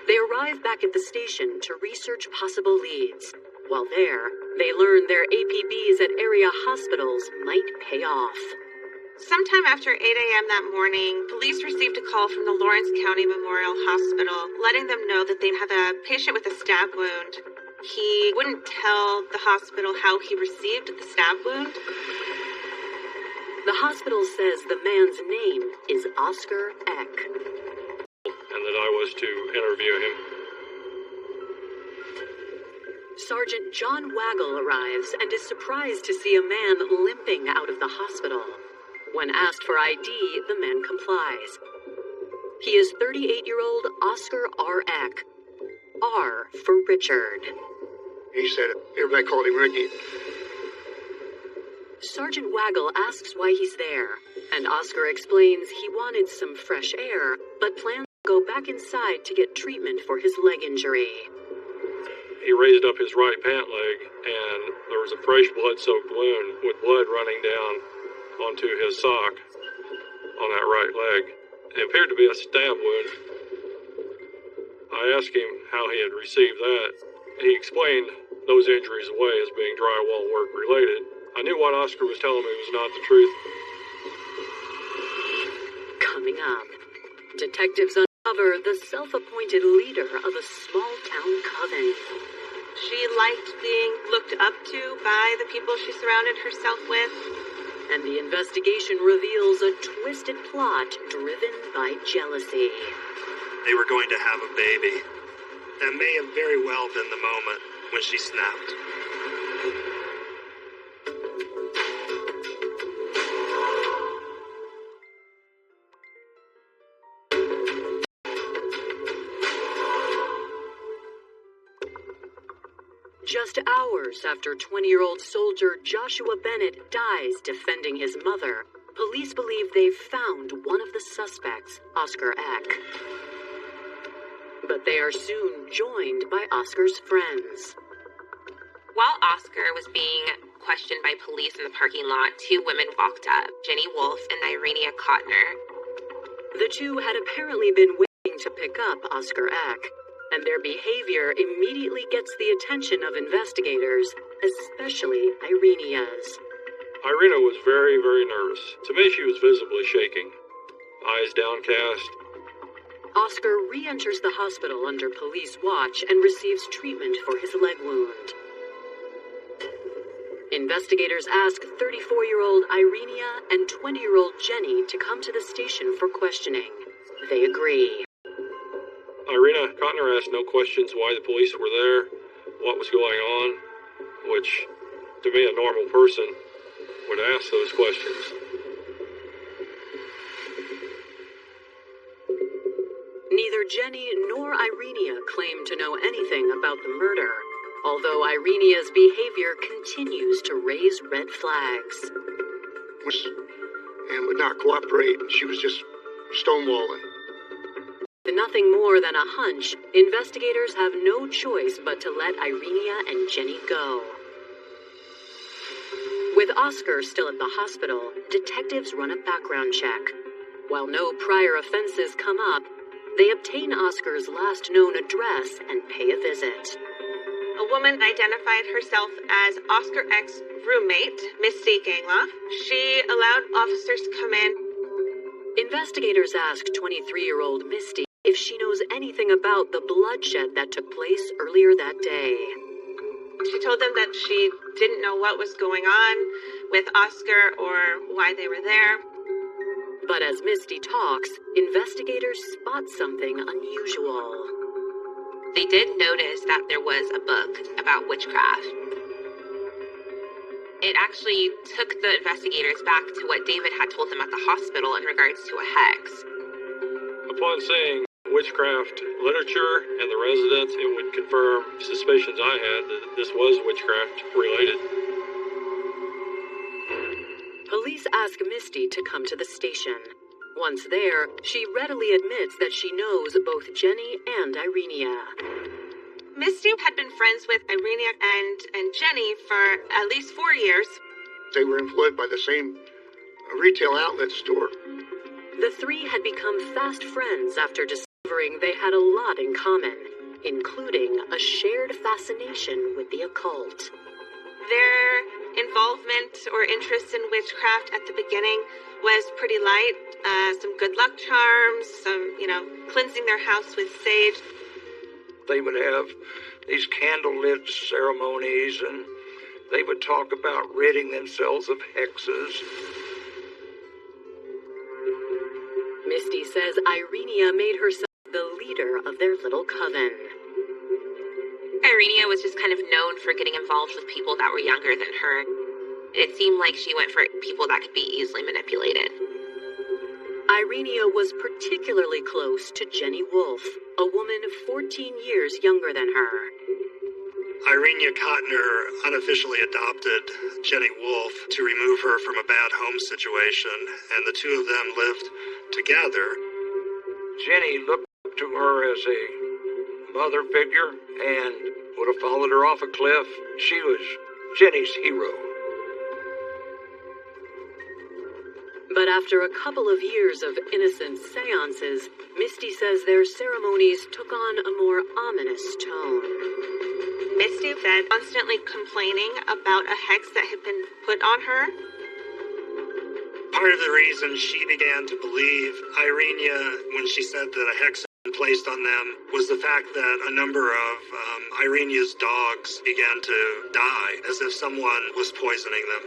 They arrive back at the station to research possible leads. While there, they learn their APBs at area hospitals might pay off. Sometime after 8 a.m. that morning, police received a call from the Lawrence County Memorial Hospital, letting them know that they have a patient with a stab wound. He wouldn't tell the hospital how he received the stab wound. The hospital says the man's name is Oscar Eck. And that I was to interview him. Sergeant John Waggle arrives and is surprised to see a man limping out of the hospital. When asked for ID, the man complies. He is 38-year-old Oscar R. Eck. R for Richard. He said it. Everybody called him Ricky. Sergeant Waggle asks why he's there, and Oscar explains he wanted some fresh air, but plans to go back inside to get treatment for his leg injury. He raised up his right pant leg, and there was a fresh blood-soaked wound with blood running down onto his sock on that right leg. It appeared to be a stab wound. I asked him how he had received that. He explained those injuries away as being drywall work related. I knew what Oscar was telling me was not the truth. Coming up, detectives uncover the self-appointed leader of a small-town coven. She liked being looked up to by the people she surrounded herself with. And the investigation reveals a twisted plot driven by jealousy. They were going to have a baby. That may have very well been the moment when she snapped. Just hours after 20-year-old soldier Joshua Bennett dies defending his mother, police believe they've found one of the suspects, Oscar Eck. But they are soon joined by Oscar's friends. While Oscar was being questioned by police in the parking lot, 2 women walked up, Jenny Wolf and Irenia Kottner. The two had apparently been waiting to pick up Oscar Eck, and their behavior immediately gets the attention of investigators, especially Irenia's. Irina was very, very nervous. To me, she was visibly shaking, eyes downcast. Oscar re-enters the hospital under police watch and receives treatment for his leg wound. Investigators ask 34-year-old Irenia and 20-year-old Jenny to come to the station for questioning. They agree. Irina Kottner asked no questions why the police were there, what was going on, which, to me, a normal person would ask those questions. Neither Jenny nor Irenia claim to know anything about the murder, although Irenia's behavior continues to raise red flags. And would not cooperate. She was just stonewalling. With nothing more than a hunch, investigators have no choice but to let Irenia and Jenny go. With Oscar still at the hospital, detectives run a background check. While no prior offenses come up, they obtain Oscar's last known address and pay a visit. A woman identified herself as Oscar X's roommate, Misty Gangloff. She allowed officers to come in. Investigators ask 23-year-old Misty if she knows anything about the bloodshed that took place earlier that day. She told them that she didn't know what was going on with Oscar or why they were there. But as Misty talks, investigators spot something unusual. They did notice that there was a book about witchcraft. It actually took the investigators back to what David had told them at the hospital in regards to a hex. Upon seeing witchcraft literature and the residents, it would confirm suspicions I had that this was witchcraft related. Police ask Misty to come to the station. Once there, she readily admits that she knows both Jenny and Irenia. Misty had been friends with Irenia and Jenny for at least 4 years. They were employed by the same retail outlet store. The three had become fast friends after discovering they had a lot in common, including a shared fascination with the occult. Their involvement or interest in witchcraft at the beginning was pretty light. Some good luck charms, some, cleansing their house with sage. They would have these candlelit ceremonies, and they would talk about ridding themselves of hexes. Misty says Irenia made herself the leader of their little coven. Irenia was just kind of known for getting involved with people that were younger than her. It seemed like she went for people that could be easily manipulated. Irenia was particularly close to Jenny Wolfe, a woman 14 years younger than her. Irenia Cotner unofficially adopted Jenny Wolfe to remove her from a bad home situation, and the two of them lived together. Jenny looked to her as a mother figure and would have followed her off a cliff. She was Jenny's hero. But after a couple of years of innocent seances, Misty says their ceremonies took on a more ominous tone. Misty said constantly complaining about a hex that had been put on her. Part of the reason she began to believe Irenia when she said that a hex had been placed on them was the fact that a number of Irenia's dogs began to die, as if someone was poisoning them.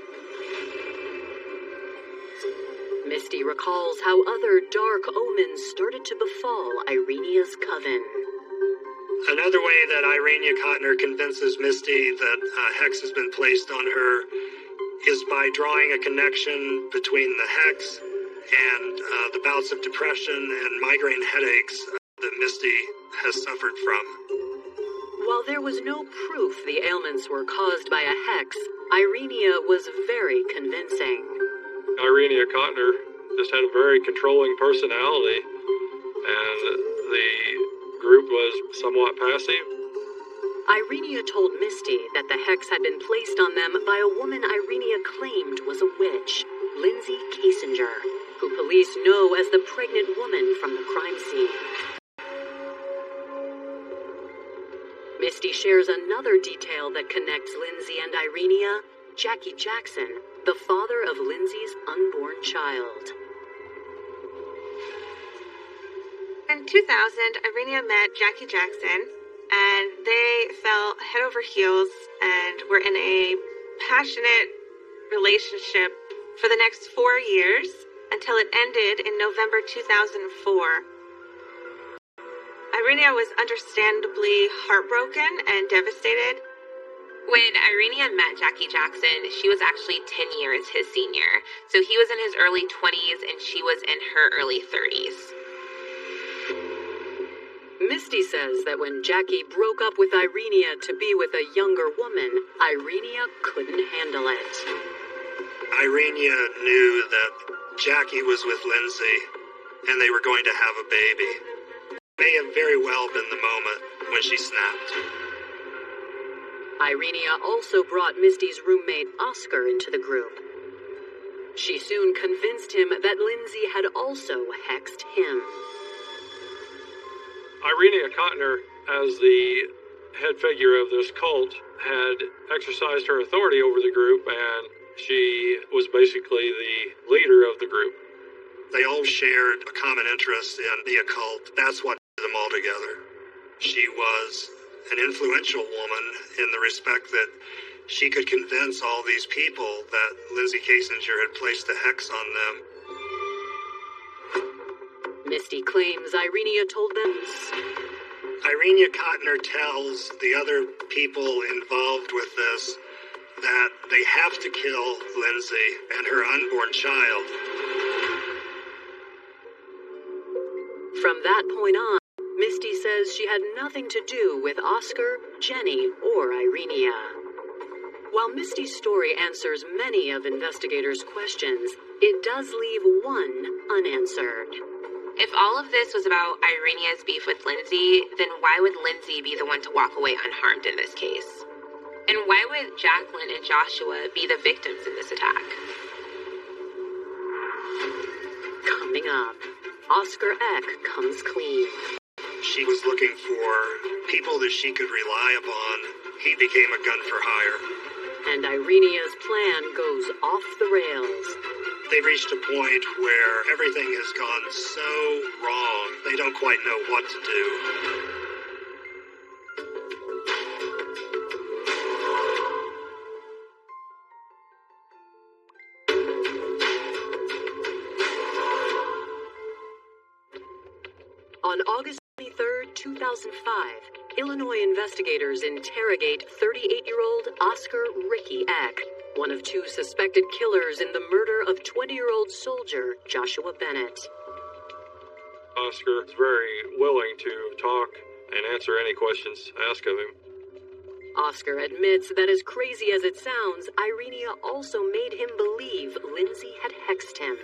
Misty recalls how other dark omens started to befall Irenia's coven. Another way that Irenia Cotner convinces Misty that a hex has been placed on her is by drawing a connection between the hex and the bouts of depression and migraine headaches that Misty has suffered from. While there was no proof the ailments were caused by a hex, Irenia was very convincing. Irenia Cotner just had a very controlling personality, and the group was somewhat passive. Irenia told Misty that the hex had been placed on them by a woman Irenia claimed was a witch, Lindsay Kasinger, who police know as the pregnant woman from the crime scene. Misty shares another detail that connects Lindsay and Irenia, Jackie Jackson, the father of Lindsay's unborn child. In 2000, Irenia met Jackie Jackson, and they fell head over heels and were in a passionate relationship for the next 4 years until it ended in November 2004. Irenia was understandably heartbroken and devastated. When Irenia met Jackie Jackson, she was actually 10 years his senior. So he was in his early 20s and she was in her early 30s. Misty says that when Jackie broke up with Irenia to be with a younger woman, Irenia couldn't handle it. Irenia knew that Jackie was with Lindsay, and they were going to have a baby. May have very well been the moment when she snapped. Irenia also brought Misty's roommate Oscar into the group. She soon convinced him that Lindsay had also hexed him. Irenia Cotner, as the head figure of this cult, had exercised her authority over the group, and she was basically the leader of the group. They all shared a common interest in the occult. That's what drew them all together. She was an influential woman in the respect that she could convince all these people that Lindsay Kasinger had placed a hex on them. Misty claims Irenia told them. Irenia Cotner tells the other people involved with this that they have to kill Lindsay and her unborn child. From that point on, Misty says she had nothing to do with Oscar, Jenny, or Irenia. While Misty's story answers many of investigators' questions, it does leave one unanswered. If all of this was about Irenia's beef with Lindsay, then why would Lindsay be the one to walk away unharmed in this case? And why would Jacqueline and Joshua be the victims in this attack? Coming up, Oscar Eck comes clean. She was looking for people that she could rely upon. He became a gun for hire. And Irenia's plan goes off the rails. They've reached a point where everything has gone so wrong, they don't quite know what to do. On August 23, 2005, Illinois investigators interrogate 38-year-old Oscar Ricky Eck, one of two suspected killers in the murder of 20-year-old soldier Joshua Bennett. Oscar is very willing to talk and answer any questions asked of him. Oscar admits that as crazy as it sounds, Irenia also made him believe Lindsay had hexed him.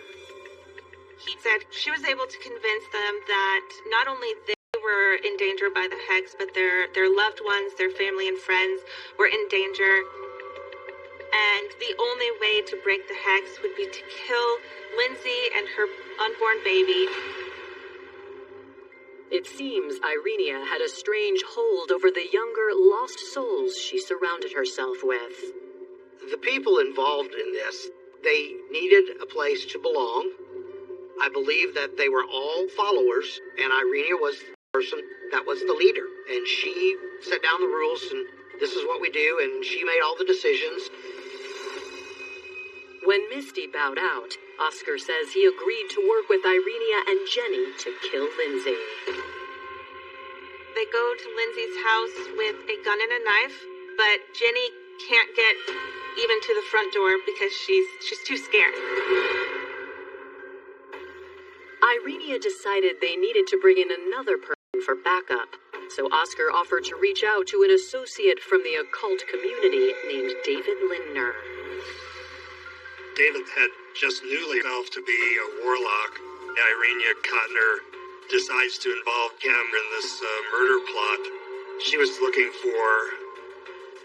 He said she was able to convince them that not only they were in danger by the hex, but their loved ones, their family and friends were in danger. And the only way to break the hex would be to kill Lindsay and her unborn baby. It seems Irenia had a strange hold over the younger, lost souls she surrounded herself with. The people involved in this, they needed a place to belong. I believe that they were all followers, and Irenia was the person that was the leader. And she set down the rules, and this is what we do, and she made all the decisions. When Misty bowed out, Oscar says he agreed to work with Irenia and Jenny to kill Lindsay. They go to Lindsay's house with a gun and a knife, but Jenny can't get even to the front door because she's too scared. Irenia decided they needed to bring in another person for backup, so Oscar offered to reach out to an associate from the occult community named David Lindner. David had just newly evolved to be a warlock. Irenia Cotner decides to involve him in this murder plot. She was looking for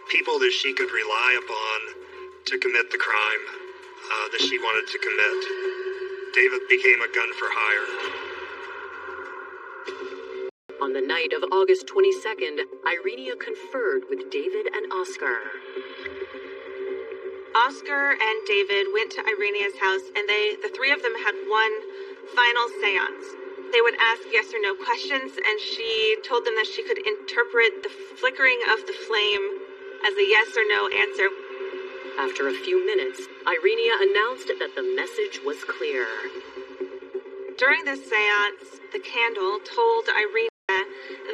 people that she could rely upon to commit the crime that she wanted to commit. David became a gun for hire. On the night of August 22nd, Irenia conferred with David and Oscar. Oscar and David went to Irenia's house, and the three of them had one final seance. They would ask yes or no questions, and she told them that she could interpret the flickering of the flame as a yes or no answer. After a few minutes, Irenia announced that the message was clear. During this seance, the candle told Irenia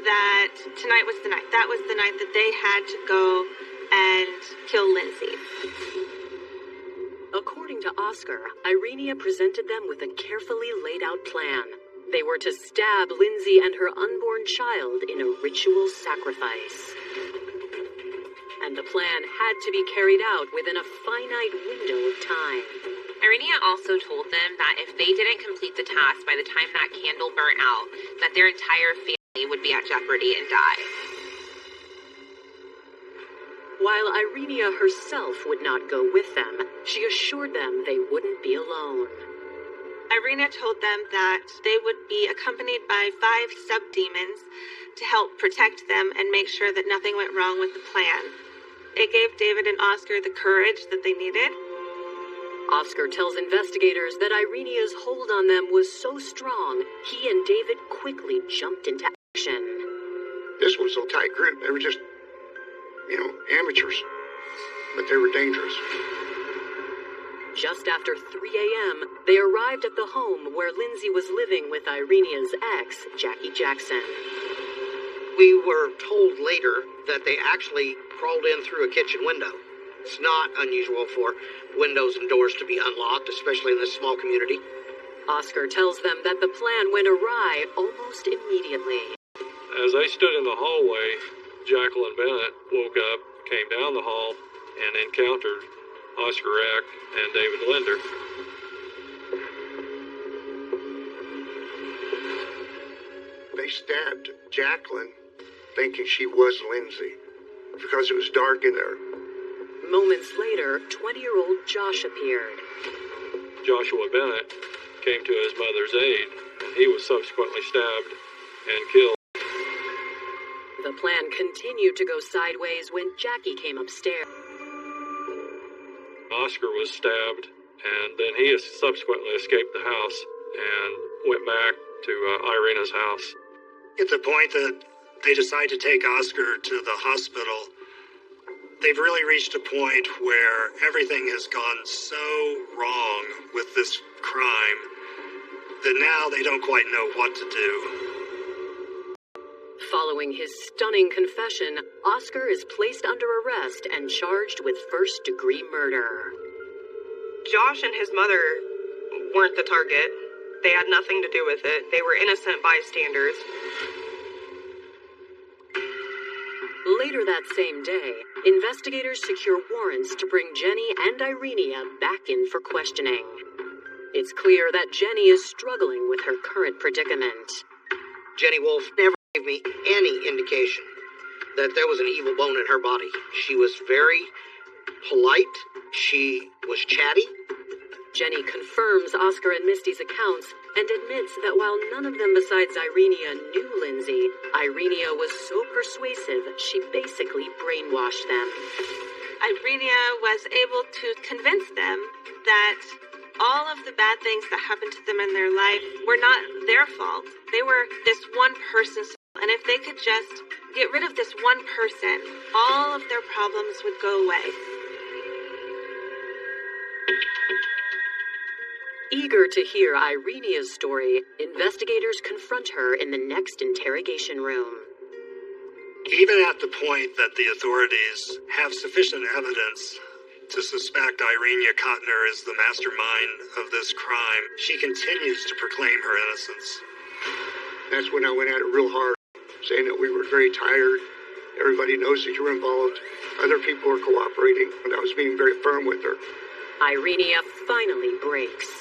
that tonight was the night. That was the night that they had to go and kill Lindsay. According to Oscar, Irenia presented them with a carefully laid out plan. They were to stab Lindsay and her unborn child in a ritual sacrifice. And the plan had to be carried out within a finite window of time. Irenia also told them that if they didn't complete the task by the time that candle burnt out, that their entire family would be at jeopardy and die. While Irenia herself would not go with them, she assured them they wouldn't be alone. Irenia told them that they would be accompanied by 5 sub-demons to help protect them and make sure that nothing went wrong with the plan. It gave David and Oscar the courage that they needed. Oscar tells investigators that Irenia's hold on them was so strong, he and David quickly jumped into action. This was a tight group. They were just, amateurs. But they were dangerous. Just after 3 a.m., they arrived at the home where Lindsay was living with Irenia's ex, Jackie Jackson. We were told later that they actually crawled in through a kitchen window. It's not unusual for windows and doors to be unlocked, especially in this small community. Oscar tells them that the plan went awry almost immediately. As they stood in the hallway, Jacqueline Bennett woke up, came down the hall, and encountered Oscar Eck and David Linder. They stabbed Jacqueline thinking she was Lindsay because it was dark in there. Moments later, 20-year-old Josh appeared. Joshua Bennett came to his mother's aid, and he was subsequently stabbed and killed. The plan continued to go sideways when Jackie came upstairs. Oscar was stabbed, and then he subsequently escaped the house and went back to Irina's house. At the point that they decide to take Oscar to the hospital, they've really reached a point where everything has gone so wrong with this crime that now they don't quite know what to do. Following his stunning confession, Oscar is placed under arrest and charged with first-degree murder. Josh and his mother weren't the target. They had nothing to do with it. They were innocent bystanders. Later that same day, investigators secure warrants to bring Jenny and Irenia back in for questioning. It's clear that Jenny is struggling with her current predicament. Jenny Wolfe never gave me any indication that there was an evil bone in her body. She was very polite. She was chatty. Jenny confirms Oscar and Misty's accounts and admits that while none of them besides Irenia knew Lindsay, Irenia was so persuasive she basically brainwashed them. Irenia was able to convince them that all of the bad things that happened to them in their life were not their fault. They were this one person's fault. And if they could just get rid of this one person, all of their problems would go away. Eager to hear Irenia's story, investigators confront her in the next interrogation room. Even at the point that the authorities have sufficient evidence to suspect Irenia Cotner is the mastermind of this crime, she continues to proclaim her innocence. That's when I went at it real hard, saying that we were very tired. Everybody knows that you're involved. Other people are cooperating, and I was being very firm with her. Irenia finally breaks.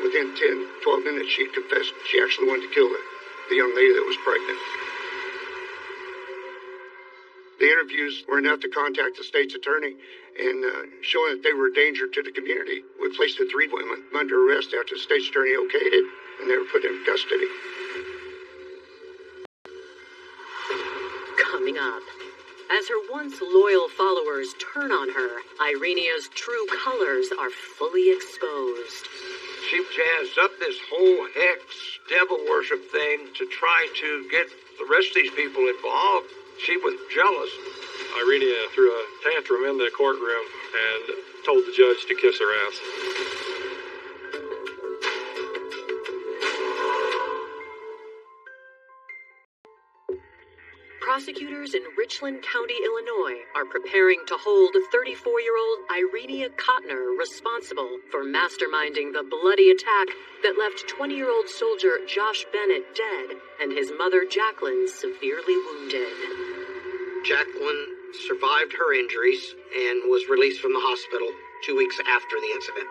Within 10, 12 minutes, she confessed she actually wanted to kill the young lady that was pregnant. The interviews were enough to contact the state's attorney and showing that they were a danger to the community. We placed the 3 women under arrest after the state's attorney okayed it, and they were put in custody. Coming up, as her once loyal followers turn on her, Irenia's true colors are fully exposed. She jazzed up this whole hex devil worship thing to try to get the rest of these people involved. She was jealous. Irenia threw a tantrum in the courtroom and told the judge to kiss her ass. prosecutors in Richland County, Illinois, are preparing to hold 34-year-old Irenia Kottner responsible for masterminding the bloody attack that left 20-year-old soldier Josh Bennett dead and his mother Jacqueline severely wounded. Jacqueline survived her injuries and was released from the hospital 2 weeks after the incident.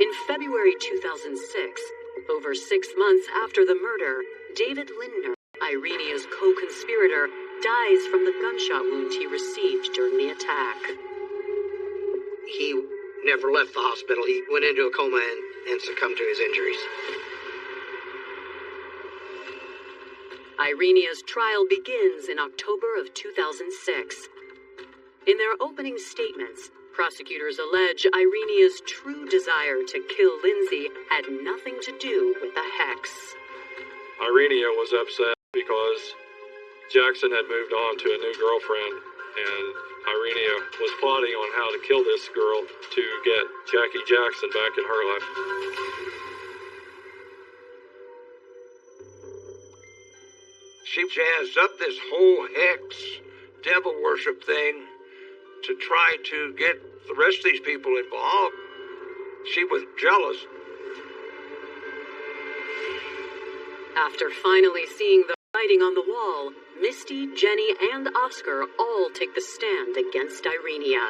In February 2006, over 6 months after the murder, David Lindner, Irenia's co-conspirator, dies from the gunshot wound he received during the attack. He never left the hospital. He went into a coma and succumbed to his injuries. Irenia's trial begins in October of 2006. In their opening statements, prosecutors allege Irenia's true desire to kill Lindsay had nothing to do with the hex. Irenia was upset because Jackson had moved on to a new girlfriend, and Irenia was plotting on how to kill this girl to get Jackie Jackson back in her life. She jazzed up this whole hex, devil worship thing to try to get the rest of these people involved. She was jealous. After finally seeing the writing on the wall, Misty, Jenny, and Oscar all take the stand against Irenia.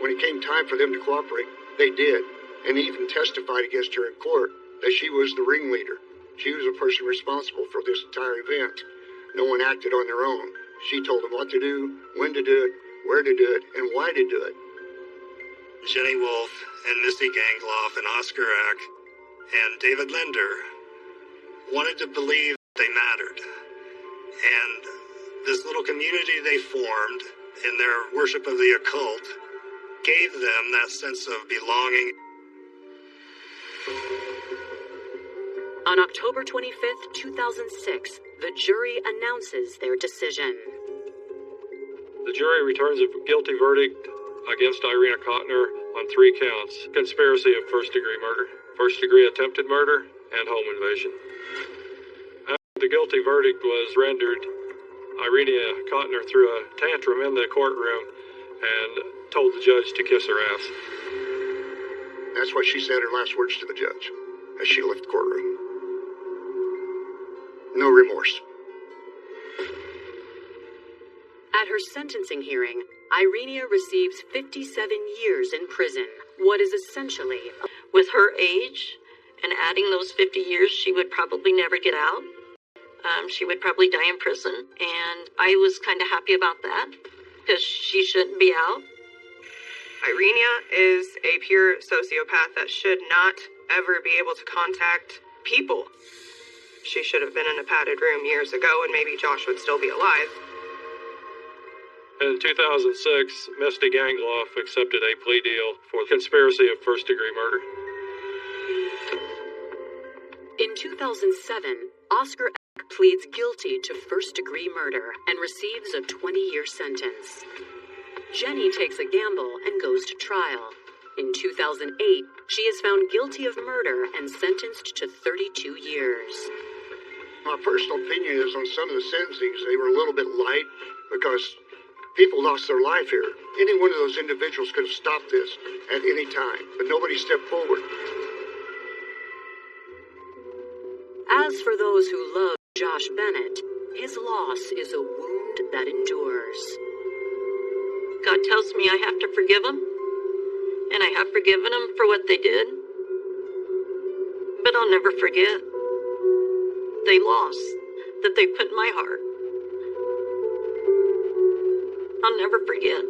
When it came time for them to cooperate, they did, and even testified against her in court that she was the ringleader. She was the person responsible for this entire event. No one acted on their own. She told them what to do, when to do it, where to do it, and why to do it. Jenny Wolf and Misty Gangloff and Oscar Eck and David Linder wanted to believe they mattered. And this little community they formed in their worship of the occult gave them that sense of belonging. On October 25th, 2006, the jury announces their decision. The jury returns a guilty verdict against Irenia Kottner on 3 counts: conspiracy of first-degree murder, first-degree attempted murder, and home invasion. After the guilty verdict was rendered, Irenia Kottner threw a tantrum in the courtroom and told the judge to kiss her ass. That's what she said, her last words to the judge, as she left the courtroom. No remorse. At her sentencing hearing, Irenia receives 57 years in prison, what is essentially... With her age, and adding those 50 years, she would probably never get out. She would probably die in prison, and I was kind of happy about that, because she shouldn't be out. Irenia is a pure sociopath that should not ever be able to contact people. She should have been in a padded room years ago, and maybe Josh would still be alive. In 2006, Misty Gangloff accepted a plea deal for conspiracy of first-degree murder. In 2007, Oscar Eck pleads guilty to first-degree murder and receives a 20-year sentence. Jenny takes a gamble and goes to trial. In 2008, she is found guilty of murder and sentenced to 32 years. My personal opinion is on some of the sentencings, they were a little bit light because people lost their life here. Any one of those individuals could have stopped this at any time, but nobody stepped forward. As for those who love Josh Bennett, his loss is a wound that endures. God tells me I have to forgive them, and I have forgiven them for what they did. But I'll never forget the loss that they put in my heart. I'll never forget.